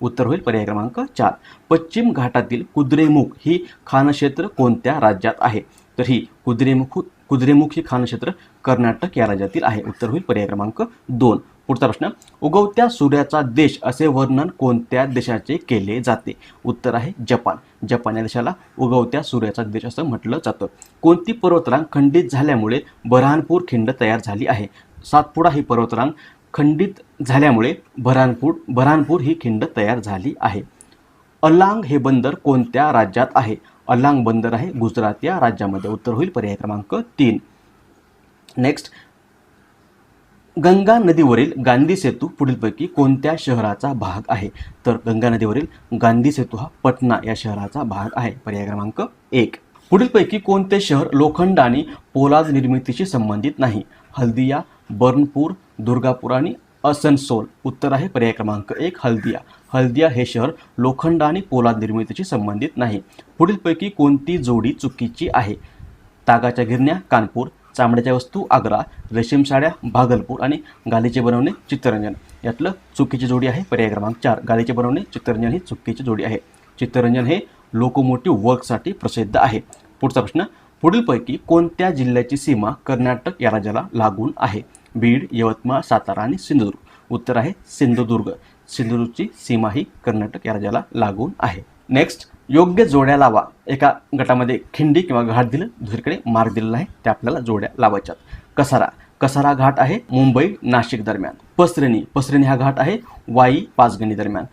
उत्तर होईल पर्याय क्रमांक 4. पश्चिम घाटातील कुद्रेमुख ही खानक्षेत्र कोणत्या राज्यात आहे? तर ही कुद्रेमुख ही खानक्षेत्र कर्नाटक या राज्यातील आहे. उत्तर होईल पर्याय क्रमांक 2. पुढचा प्रश्न, उगवत्या सूर्याचा देश असे वर्णन कोणत्या देशाचे केले जाते? उत्तर आहे जपान. जपान या देशाला उगवत्या सूर्याचा देश असं म्हटलं जातं. कोणती पर्वतरांग खंडित झाल्यामुळे बऱ्हाणपूर खिंड तयार झाली आहे? सातपुडा ही पर्वतरांग खंडित झाल्यामुळे बऱ्हाणपूर ही खिंड तयार झाली आहे. अलांग हे बंदर कोणत्या राज्यात आहे? अलांग बंदर आहे गुजरात या राज्यामध्ये. उत्तर होईल पर्याय क्रमांक 3. नेक्स्ट, गंगा नदीवरील गांधी सेतू पुढीलपैकी कोणत्या शहराचा भाग आहे? तर गंगा नदीवरील गांधी सेतू हा पटना या शहराचा भाग आहे. पर्याय क्रमांक 1. पुढीलपैकी कोणते शहर लोखंड आणि पोलाद निर्मितीशी संबंधित नाही? हल्दिया, बर्नपूर, दुर्गापूर आणि असनसोल. उत्तर आहे पर्याय क्रमांक 1 हल्दिया. हल्दिया हे शहर लोखंड आणि पोलाद निर्मितीशी संबंधित नाही. पुढीलपैकी कोणती जोडी चुकीची आहे? तागाच्या गिरण्या कानपूर, चामड्याच्या वस्तू आग्रा, रेशीम साड्या भागलपूर आणि गालीचे बनवणे चित्तरंजन. यातलं चुकीची जोडी आहे पर्याय क्रमांक 4. गालीचे बनवणे चित्तरंजन ही चुकीची जोडी आहे. चित्तरंजन हे लोकोमोटिव्ह वर्कसाठी प्रसिद्ध आहे. पुढचा प्रश्न, पुढीलपैकी कोणत्या जिल्ह्याची सीमा कर्नाटक या राज्याला लागून आहे? बीड, यवतमाळ, सातारा आणि सिंधुदुर्ग. उत्तर आहे सिंधुदुर्ग. सिंधुदुर्गची सीमा ही कर्नाटक या राज्याला लागून आहे. नेक्स्ट, योग्य जोड्या लावा. एका गटामध्ये खिंडी किंवा घाट दिलं, दुसरीकडे मार्ग दिलेला आहे, त्या आपल्याला जोड्या लावायच्यात. कसारा घाट आहे मुंबई नाशिक दरम्यान. पसरणी हा घाट आहे वाई पाचगणी दरम्यान.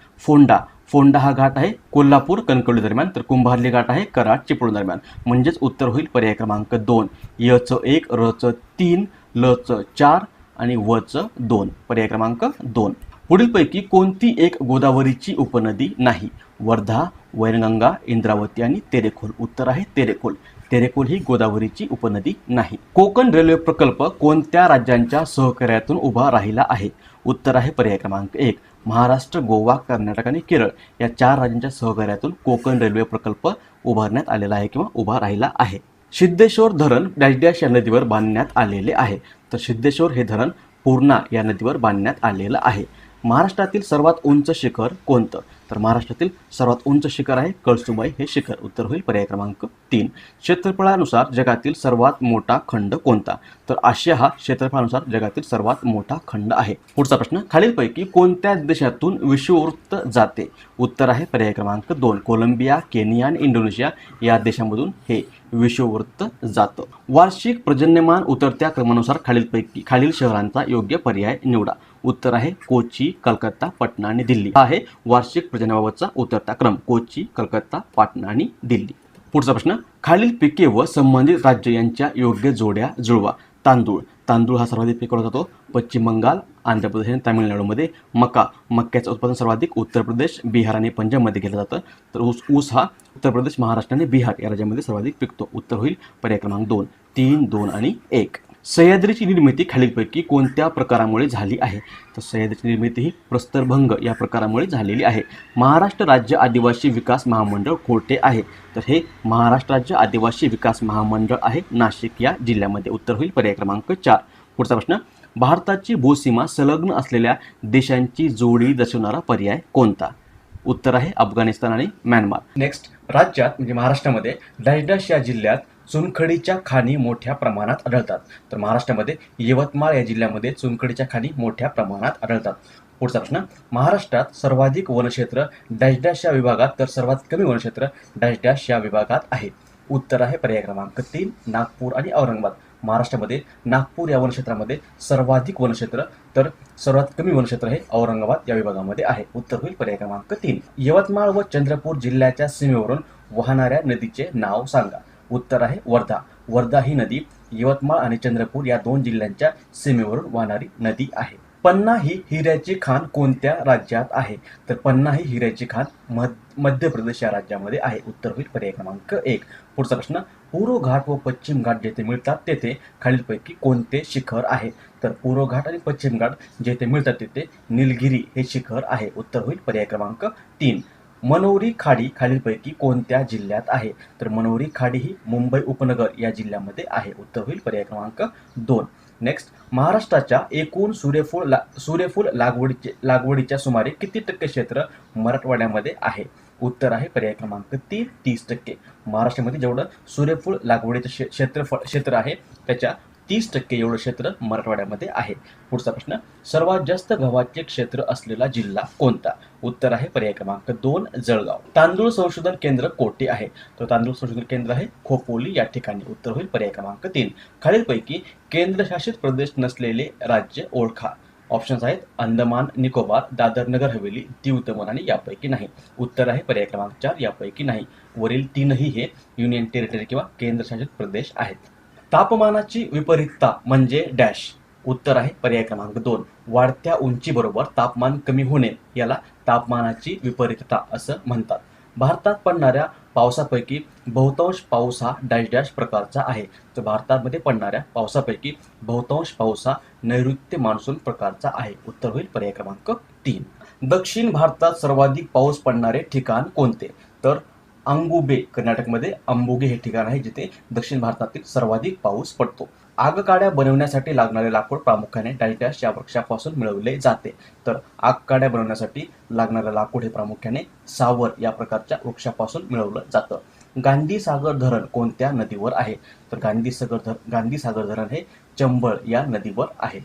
फोंडा हा घाट आहे कोल्हापूर कणकवली दरम्यान. तर कुंभारली घाट आहे कराड चिपळूण दरम्यान. म्हणजेच उत्तर होईल पर्याय क्रमांक 2. यचं 1, रचं 3, लचं 4 आणि वचं 2. पर्याय क्रमांक 2. पुढीलपैकी कोणती एक गोदावरीची उपनदी नाही? वर्धा, वैनगंगा, इंद्रावती आणि तेरेखोल. उत्तर आहे तेरेखोल. तेरेखोल ही गोदावरीची उपनदी नाही. कोकण रेल्वे प्रकल्प कोणत्या राज्यांच्या सहकार्यातून उभा राहिला आहे? उत्तर आहे पर्याय क्रमांक 1 महाराष्ट्र, गोवा, कर्नाटक आणि केरळ या 4 राज्यांच्या सहकार्यातून कोकण रेल्वे प्रकल्प उभारण्यात आलेला आहे किंवा उभा राहिला आहे. सिद्धेश्वर धरण डॅश या नदीवर बांधण्यात आलेले आहे. तर सिद्धेश्वर हे धरण पूर्णा या नदीवर बांधण्यात आलेलं आहे. महाराष्ट्रातील सर्वात उंच शिखर कोणतं? तर महाराष्ट्रातील सर्वात उंच शिखर आहे कळसुबाई हे शिखर. उत्तर होईल पर्याय क्रमांक 3. क्षेत्रफळानुसार जगातील सर्वात मोठा खंड कोणता? तर आशिया हा क्षेत्रफळानुसार जगातील सर्वात मोठा खंड आहे. पुढचा प्रश्न, खालीलपैकी कोणत्या देशातून विषुववृत्त जाते? उत्तर आहे पर्याय क्रमांक 2 कोलंबिया, केनिया आणि इंडोनेशिया या देशांमधून हे विषुववृत्त जातं. वार्षिक पर्जन्यमान उतरत्या क्रमानुसार खालील शहरांचा योग्य पर्याय निवडा. उत्तर आहे कोची, कलकत्ता, पटना आणि दिल्ली. हा आहे वार्षिक पर्जन्यमानाचा उतरता क्रम. कोची, कलकत्ता, पाटणा आणि दिल्ली. पुढचा प्रश्न, खालील पिके व संबंधित राज्य यांच्या योग्य जोड्या जुळवा. तांदूळ हा सर्वाधिक पिकवला जातो पश्चिम बंगाल, आंध्र प्रदेश आणि तामिळनाडूमध्ये. मक्याचं उत्पादन सर्वाधिक उत्तर प्रदेश, बिहार आणि पंजाबमध्ये केलं जातं. तर ऊस हा उत्तर प्रदेश, महाराष्ट्र आणि बिहार या राज्यामध्ये सर्वाधिक पिकतो. उत्तर होईल पर्याय क्रमांक 2 3, 2 आणि 1. सह्याद्रीची निर्मिती खालीलपैकी कोणत्या प्रकारामुळे झाली आहे? तर सह्याद्रीची निर्मिती ही प्रस्तरभंग या प्रकारामुळे झालेली आहे. महाराष्ट्र राज्य आदिवासी विकास महामंडळ कोठे आहे? तर हे महाराष्ट्र राज्य आदिवासी विकास महामंडळ आहे नाशिक या जिल्ह्यामध्ये. उत्तर होईल पर्याय क्रमांक 4. पुढचा प्रश्न, भारताची भूसीमा संलग्न असलेल्या देशांची जोडी दर्शवणारा पर्याय कोणता? उत्तर आहे अफगाणिस्तान आणि म्यानमार. नेक्स्ट, राज्यात म्हणजे महाराष्ट्रामध्ये डॅश या जिल्ह्यात चुनखडीच्या खाणी मोठ्या प्रमाणात आढळतात. तर महाराष्ट्रामध्ये यवतमाळ या जिल्ह्यामध्ये चुनखडीच्या खाणी मोठ्या प्रमाणात आढळतात. पुढचा प्रश्न, महाराष्ट्रात सर्वाधिक वनक्षेत्र डॅश या विभागात तर सर्वात कमी वनक्षेत्र डॅश या विभागात आहे. उत्तर आहे पर्याय क्रमांक 3 नागपूर आणि औरंगाबाद. महाराष्ट्रामध्ये नागपूर या वनक्षेत्रामध्ये सर्वाधिक वनक्षेत्र तर सर्वात कमी वनक्षेत्र हे औरंगाबाद या विभागामध्ये आहे. उत्तर होईल पर्याय क्रमांक 3. यवतमाळ व चंद्रपूर जिल्ह्याच्या सीमेवरून वाहणाऱ्या नदीचे नाव सांगा. उत्तर आहे वर्धा. वर्धा ही नदी यवतमाळ आणि चंद्रपूर या 2 जिल्ह्यांच्या सीमेवरून वाहणारी नदी आहे. पन्ना ही हिऱ्याची खाण कोणत्या राज्यात आहे. तर पन्ना ही हिऱ्याची खाण मध्य प्रदेश या राज्यामध्ये आहे. उत्तर होईल पर्याय क्रमांक 1. पुढचा प्रश्न, पूर्व घाट व पश्चिम घाट जेथे मिळतात तेथे खालीलपैकी कोणते शिखर आहे. तर पूर्व घाट आणि पश्चिम घाट जेथे मिळतात तेथे निलगिरी हे शिखर आहे. उत्तर होईल पर्याय क्रमांक 3. मनोरी खाडी खालीलपैकी कोणत्या जिल्ह्यात आहे. तर मनोरी खाडी ही मुंबई उपनगर या जिल्ह्यामध्ये आहे. उत्तर होईल पर्याय क्रमांक 2. नेक्स्ट, महाराष्ट्राच्या एकूण सूर्यफूल लागवडीच्या सुमारे किती टक्के क्षेत्र मराठवाड्यामध्ये आहे. उत्तर आहे पर्याय क्रमांक 3 30%. महाराष्ट्रामध्ये जेवढं सूर्यफूल लागवडीचं क्षेत्र आहे त्याच्या 30% एवढं क्षेत्र मराठवाड्यामध्ये आहे. पुढचा प्रश्न, सर्वात जास्त गव्हाचे क्षेत्र असलेला जिल्हा कोणता. उत्तर आहे पर्याय क्रमांक 2 जळगाव. तांदूळ संशोधन केंद्र कोठे आहे. तर तांदूळ संशोधन केंद्र आहे खोपोली या ठिकाणी. उत्तर होईल पर्याय क्रमांक 3. खालीलपैकी केंद्रशासित प्रदेश नसलेले राज्य ओळखा. ऑप्शन्स आहेत अंदमान निकोबार, दादर नगर हवेली, दीव दमण आणि यापैकी नाही. उत्तर आहे पर्याय क्रमांक 4 यापैकी नाही. वरील 3ही हे युनियन टेरिटरी किंवा केंद्रशासित प्रदेश आहेत. तापमानाची विपरीतता म्हणजे डॅश. उत्तर आहे पर्याय क्रमांक 2 वाढत्या उंचीबरोबर तापमान कमी होणे याला तापमानाची विपरीतता असं म्हणतात. भारतात पडणाऱ्या पावसापैकी बहुतांश पाऊस हा डॅश डॅश प्रकारचा आहे. तर भारतामध्ये पडणाऱ्या पावसापैकी बहुतांश पाऊस हा नैऋत्य मान्सून प्रकारचा आहे. उत्तर होईल पर्याय क्रमांक 3. दक्षिण भारतात सर्वाधिक पाऊस पडणारे ठिकाण कोणते. तर अंगुबे कर्नाटकमध्ये अंबुगे हे ठिकाण आहे जिथे दक्षिण भारतातील सर्वाधिक पाऊस पडतो. आगकाड्या बनवण्यासाठी लागणारे लाकूड प्रामुख्याने डॅश डॅश या वृक्षापासून मिळवले जाते. तर आगकाड्या बनवण्यासाठी लागणारे लाकूड हे प्रामुख्याने सावर या प्रकारच्या वृक्षापासून मिळवलं जातं. गांधीसागर धरण कोणत्या नदीवर आहे. तर गांधीसागर धरण हे चंबळ या नदीवर आहे.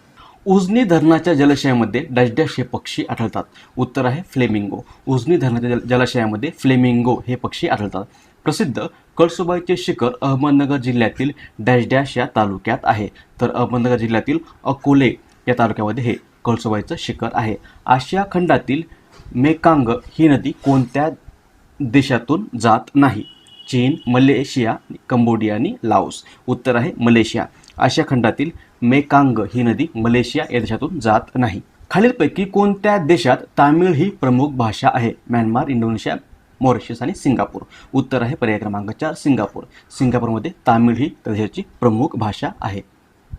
उजनी धरणाच्या जलाशयामध्ये डॅश डॅश हे पक्षी आढळतात. उत्तर आहे फ्लेमिंगो. उजनी धरणाच्या जलाशयामध्ये फ्लेमिंगो हे पक्षी आढळतात. प्रसिद्ध कळसुबाईचे शिखर अहमदनगर जिल्ह्यातील डॅश डॅश या तालुक्यात आहे. तर अहमदनगर जिल्ह्यातील अकोले या तालुक्यामध्ये हे कळसुबाईचं शिखर आहे. आशिया खंडातील मेकांग ही नदी कोणत्या देशातून जात नाही. चीन, मलेशिया, कंबोडिया आणि लाओस. उत्तर आहे मलेशिया. आशिया खंडातील मेकांग ही नदी मलेशिया या देशातून जात नाही. खालीलपैकी कोणत्या देशात तामिळ ही प्रमुख भाषा आहे. म्यानमार, इंडोनेशिया, मॉरिशस आणि सिंगापूर. उत्तर आहे पर्याय क्रमांक 4 सिंगापूर. सिंगापूरमध्ये तामिळ ही त्या देशाची प्रमुख भाषा आहे.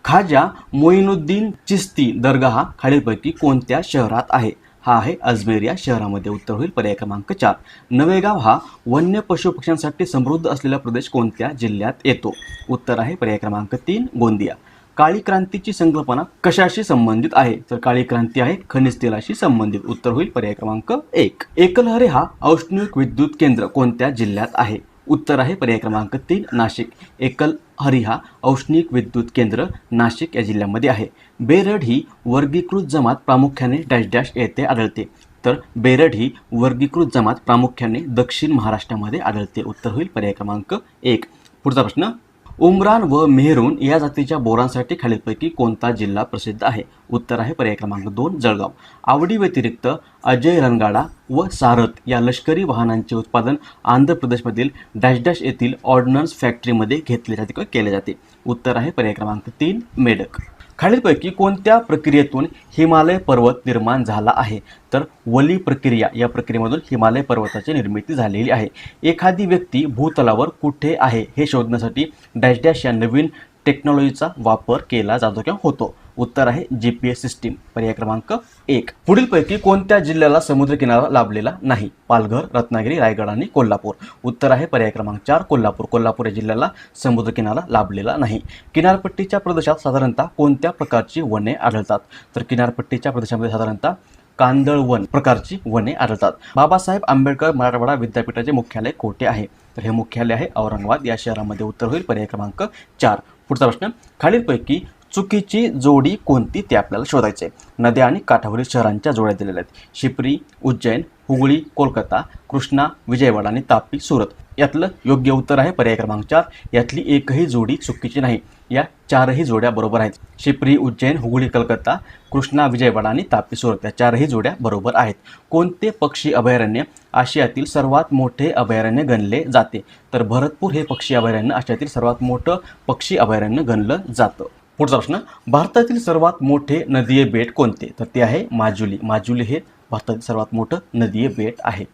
खाजा मोइनुद्दीन चिश्ती दर्गा खालीलपैकी कोणत्या शहरात आहे. हा आहे अजमेर या शहरामध्ये. उत्तर होईल पर्याय क्रमांक 4. नवेगाव हा वन्य पशु पक्ष्यांसाठी समृद्ध असलेला प्रदेश कोणत्या जिल्ह्यात येतो. उत्तर आहे पर्याय क्रमांक 3 गोंदिया. काळी क्रांतीची संकल्पना कशाशी संबंधित आहे. तर काळी क्रांती आहे खनिज तेलाशी संबंधित. उत्तर होईल पर्याय क्रमांक 1. एकलहरे हा औष्णिक विद्युत केंद्र कोणत्या जिल्ह्यात आहे. उत्तर आहे पर्याय क्रमांक 3 नाशिक. एकलहरी हा औष्णिक विद्युत केंद्र नाशिक या जिल्ह्यामध्ये आहे. बेरड ही वर्गीकृत जमात प्रामुख्याने डॅश डॅश येथे आढळते. तर बेरड ही वर्गीकृत जमात प्रामुख्याने दक्षिण महाराष्ट्रामध्ये आढळते. उत्तर होईल पर्याय क्रमांक 1. पुढचा प्रश्न, उमरान व मेहरून या जातीच्या बोरांसाठी खालीलपैकी कोणता जिल्हा प्रसिद्ध आहे. उत्तर आहे पर्याय क्रमांक 2 जळगाव. आवडी व्यतिरिक्त अजय रणगाडा व सारथ या लष्करी वाहनांचे उत्पादन आंध्र प्रदेशमधील डॅश डॅश येथील ऑर्डनन्स फॅक्टरीमध्ये घेतले जाते किंवा केले जाते. उत्तर आहे पर्याय क्रमांक 3 मेडक. खालीलपैकी कोणत्या प्रक्रियेतून हिमालय पर्वत निर्माण झाला आहे. तर वली प्रक्रिया या प्रक्रियेमधून हिमालय पर्वताची निर्मिती झालेली आहे. एखादी व्यक्ती भूतलावर कुठे आहे हे शोधण्यासाठी डॅश डॅश या नवीन टेक्नॉलॉजीचा वापर केला जातो किंवा होतो. उत्तर आहे GPS सिस्टीम. पर्याय क्रमांक 1. पुढीलपैकी कोणत्या जिल्ह्याला समुद्रकिनारा लाभलेला नाही. पालघर, रत्नागिरी, रायगड आणि कोल्हापूर. उत्तर आहे पर्याय क्रमांक 4 कोल्हापूर. कोल्हापूर या जिल्ह्याला समुद्रकिनारा लाभलेला नाही. किनारपट्टीच्या प्रदेशात साधारणतः कोणत्या प्रकारची वने आढळतात. तर किनारपट्टीच्या प्रदेशामध्ये साधारणतः कांदळवन प्रकारची वने आढळतात. बाबासाहेब आंबेडकर मराठवाडा विद्यापीठाचे मुख्यालय कोठे आहे. तर हे मुख्यालय आहे औरंगाबाद या शहरामध्ये. उत्तर होईल पर्याय क्रमांक 4. पुढचा प्रश्न, खालीलपैकी चुकीची जोडी कोणती ते आपल्याला शोधायचे. नद्या आणि काठावरील शहरांच्या जोड्या दिलेल्या आहेत. शिप्री, उज्जैन, हुगळी, कोलकाता, कृष्णा, विजयवाडा आणि तापी, सुरत. यातलं योग्य उत्तर आहे पर्याय क्रमांक 4. यातली एकही जोडी चुकीची नाही. या चारही जोड्या बरोबर आहेत. शिप्री, उज्जैन, हुगळी, कलकत्ता, कृष्णा, विजयवाडा आणि तापी, सुरत या चारही जोड्या बरोबर आहेत. कोणते पक्षी अभयारण्य आशियातील सर्वात मोठे अभयारण्य गणले जाते? तर भरतपूर हे पक्षी अभयारण्य आशियातील सर्वात मोठं पक्षी अभयारण्य गणलं जातं. पुढचा प्रश्न, भारतातील सर्वात मोठे नदीय बेट कोणते? तर ते आहे माजुली. माजुली हे भारतातील सर्वात मोठं नदीय बेट आहे.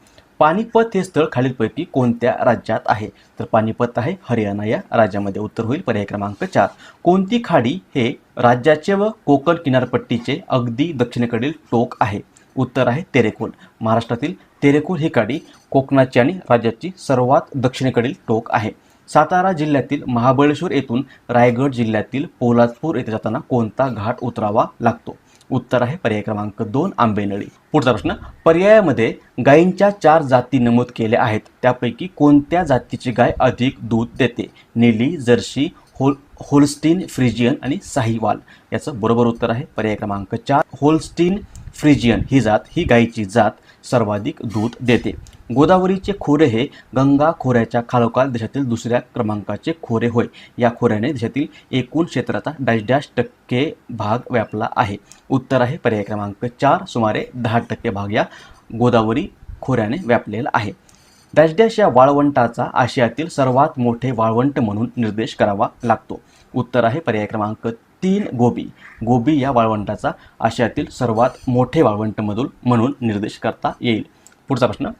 पानिपत हे स्थळ खालीलपैकी कोणत्या राज्यात आहे? तर पानिपत आहे हरियाणा या राज्यामध्ये. उत्तर होईल पर्याय क्रमांक 4. कोणती खाडी हे राज्याचे व कोकण किनारपट्टीचे अगदी दक्षिणेकडील टोक आहे? उत्तर आहे तेरेखोल. महाराष्ट्रातील तेरेखोल ही खाडी कोकणाची आणि राज्याची सर्वात दक्षिणेकडील टोक आहे. सातारा जिल्ह्यातील महाबळेश्वर येथून रायगड जिल्ह्यातील पोलादपूर येथे जाताना कोणता घाट उतरावा लागतो? उत्तर आहे पर्याय क्रमांक 2 आंबेनळी. पुढचा प्रश्न, पर्यायामध्ये गायींच्या 4 जाती नमूद केल्या आहेत. त्यापैकी कोणत्या जातीची गाय अधिक दूध देते? नीली, जर्सी, होल्स्टीन फ्रिजियन आणि साहिवाल. याचं बरोबर उत्तर आहे पर्याय क्रमांक 4 होल्स्टीन फ्रिजियन ही गायीची जात सर्वाधिक दूध देते. गोदावरीचे खोरे हे गंगा खोऱ्याच्या खालोखाल देशातील दुसऱ्या क्रमांकाचे खोरे होय. या खोऱ्याने देशातील एकूण क्षेत्राचा -% भाग व्यापला आहे. उत्तर आहे पर्याय क्रमांक 4 सुमारे 10% भाग या गोदावरी खोऱ्याने व्यापलेला आहे. डॅश या वाळवंटाचा आशियातील सर्वात मोठे वाळवंट म्हणून निर्देश करावा लागतो. उत्तर आहे पर्याय क्रमांक 3 गोबी. गोबी या वाळवंटाचा आशियातील सर्वात मोठे वाळवंट म्हणून निर्देश करता येईल. पुढचा प्रश्न,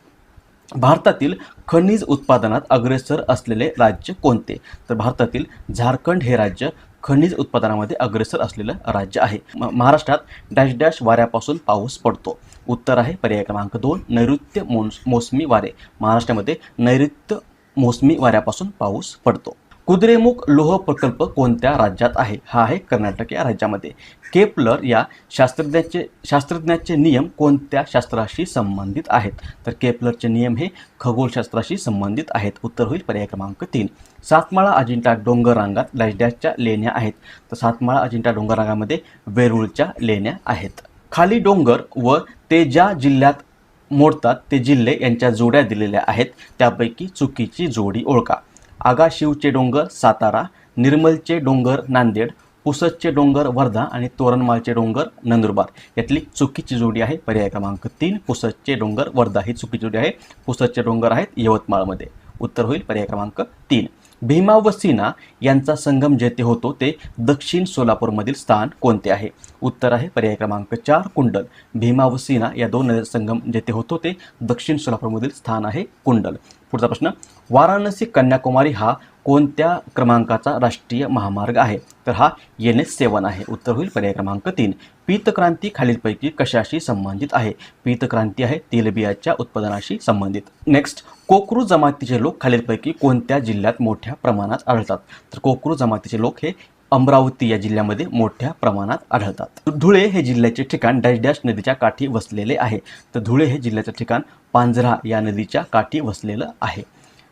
भारतातील खनिज उत्पादनात अग्रेसर असलेले राज्य कोणते? तर भारतातील झारखंड हे राज्य खनिज उत्पादनामध्ये अग्रेसर असलेलं राज्य आहे. महाराष्ट्रात डॅश वाऱ्यापासून पाऊस पडतो. उत्तर आहे पर्याय क्रमांक 2 नैऋत्य मोसमी वारे. महाराष्ट्रामध्ये नैऋत्य मोसमी वाऱ्यापासून पाऊस पडतो. कुद्रेमुख लोह प्रकल्प कोणत्या राज्यात आहे? हा आहे कर्नाटक या राज्यामध्ये. केपलर या शास्त्रज्ञाचे नियम कोणत्या शास्त्राशी संबंधित आहेत? तर केपलरचे नियम हे खगोलशास्त्राशी संबंधित आहेत. उत्तर होईल पर्याय क्रमांक 3. सातमाळा अजिंठा डोंगर रांगात डॅशच्या लेण्या आहेत. तर सातमाळा अजिंठा डोंगर रांगामध्ये वेरूळच्या लेण्या आहेत. खाली डोंगर व ते ज्या जिल्ह्यात मोडतात ते जिल्हे यांच्या जोड्या दिलेल्या आहेत. त्यापैकी चुकीची जोडी ओळखा. आगाशिवचे डोंगर सातारा, निर्मलचे डोंगर नांदेड, पुसदचे डोंगर वर्धा आणि तोरणमाळचे डोंगर नंदुरबार. यातली चुकीची जोडी आहे पर्याय क्रमांक 3 पुसदचे डोंगर वर्धा ही चुकीची जोडी आहे. पुसदचे डोंगर आहेत यवतमाळमध्ये. उत्तर होईल पर्याय क्रमांक 3. भीमा व सीना यांचा संगम जेथे होतो ते दक्षिण सोलापूरमधील स्थान कोणते आहे? उत्तर आहे पर्याय क्रमांक 4 कुंडल. भीमा व सीना या दोन नद्यांचा संगम जेथे होतो ते दक्षिण सोलापूरमधील स्थान आहे कुंडल. पुढचा प्रश्न, वाराणसी कन्याकुमारी हा कोणत्या क्रमांकाचा राष्ट्रीय महामार्ग आहे? तर हा NH7 आहे. उत्तर होईल पर्याय क्रमांक 3. पीतक्रांती खालीलपैकी कशाशी संबंधित आहे? पीतक्रांती आहे तेलबियाच्या उत्पादनाशी संबंधित. नेक्स्ट, कोकरू जमातीचे लोक खालीलपैकी कोणत्या जिल्ह्यात मोठ्या प्रमाणात आढळतात? तर कोकरू जमातीचे लोक हे अमरावती या जिल्ह्यामध्ये मोठ्या प्रमाणात आढळतात. धुळे हे जिल्ह्याचे ठिकाण डॅश नदीच्या काठी वसलेले आहे. तर धुळे हे जिल्ह्याचे ठिकाण पांझरा या नदीच्या काठी वसलेलं आहे.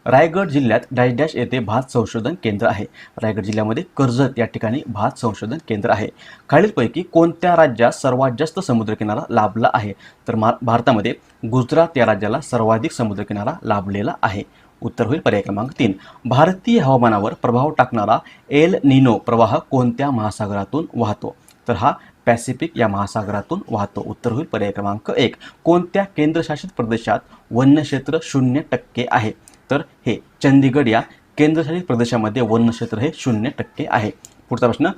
रायगड जिल्ह्यात डॅश येथे भात संशोधन केंद्र आहे. रायगड जिल्ह्यामध्ये कर्जत या ठिकाणी भात संशोधन केंद्र आहे. खालीलपैकी कोणत्या राज्यात सर्वात जास्त समुद्रकिनारा लाभला आहे? तर भारतामध्ये गुजरात या राज्याला सर्वाधिक समुद्रकिनारा लाभलेला आहे. उत्तर होईल पर्याय क्रमांक 3. भारतीय हवामानावर प्रभाव टाकणारा एल निनो प्रवाह कोणत्या महासागरातून वाहतो? तर हा पॅसिफिक या महासागरातून वाहतो. उत्तर होईल पर्याय क्रमांक 1. कोणत्या केंद्रशासित प्रदेशात वन्यक्षेत्र 0% आहे? तर हे चंदीगड या केंद्रशासित प्रदेशामध्ये वन्यक्षेत्र हे 0% आहे. पुढचा प्रश्न,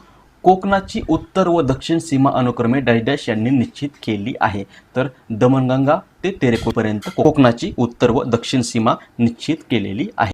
कोकणाची उत्तर व दक्षिण सीमा अनुक्रमे डॅश यांनी निश्चित केली आहे. तर दमणगंगा ते तेरेखोलपर्यंत कोकणाची उत्तर व दक्षिण सीमा निश्चित केलेली आहे.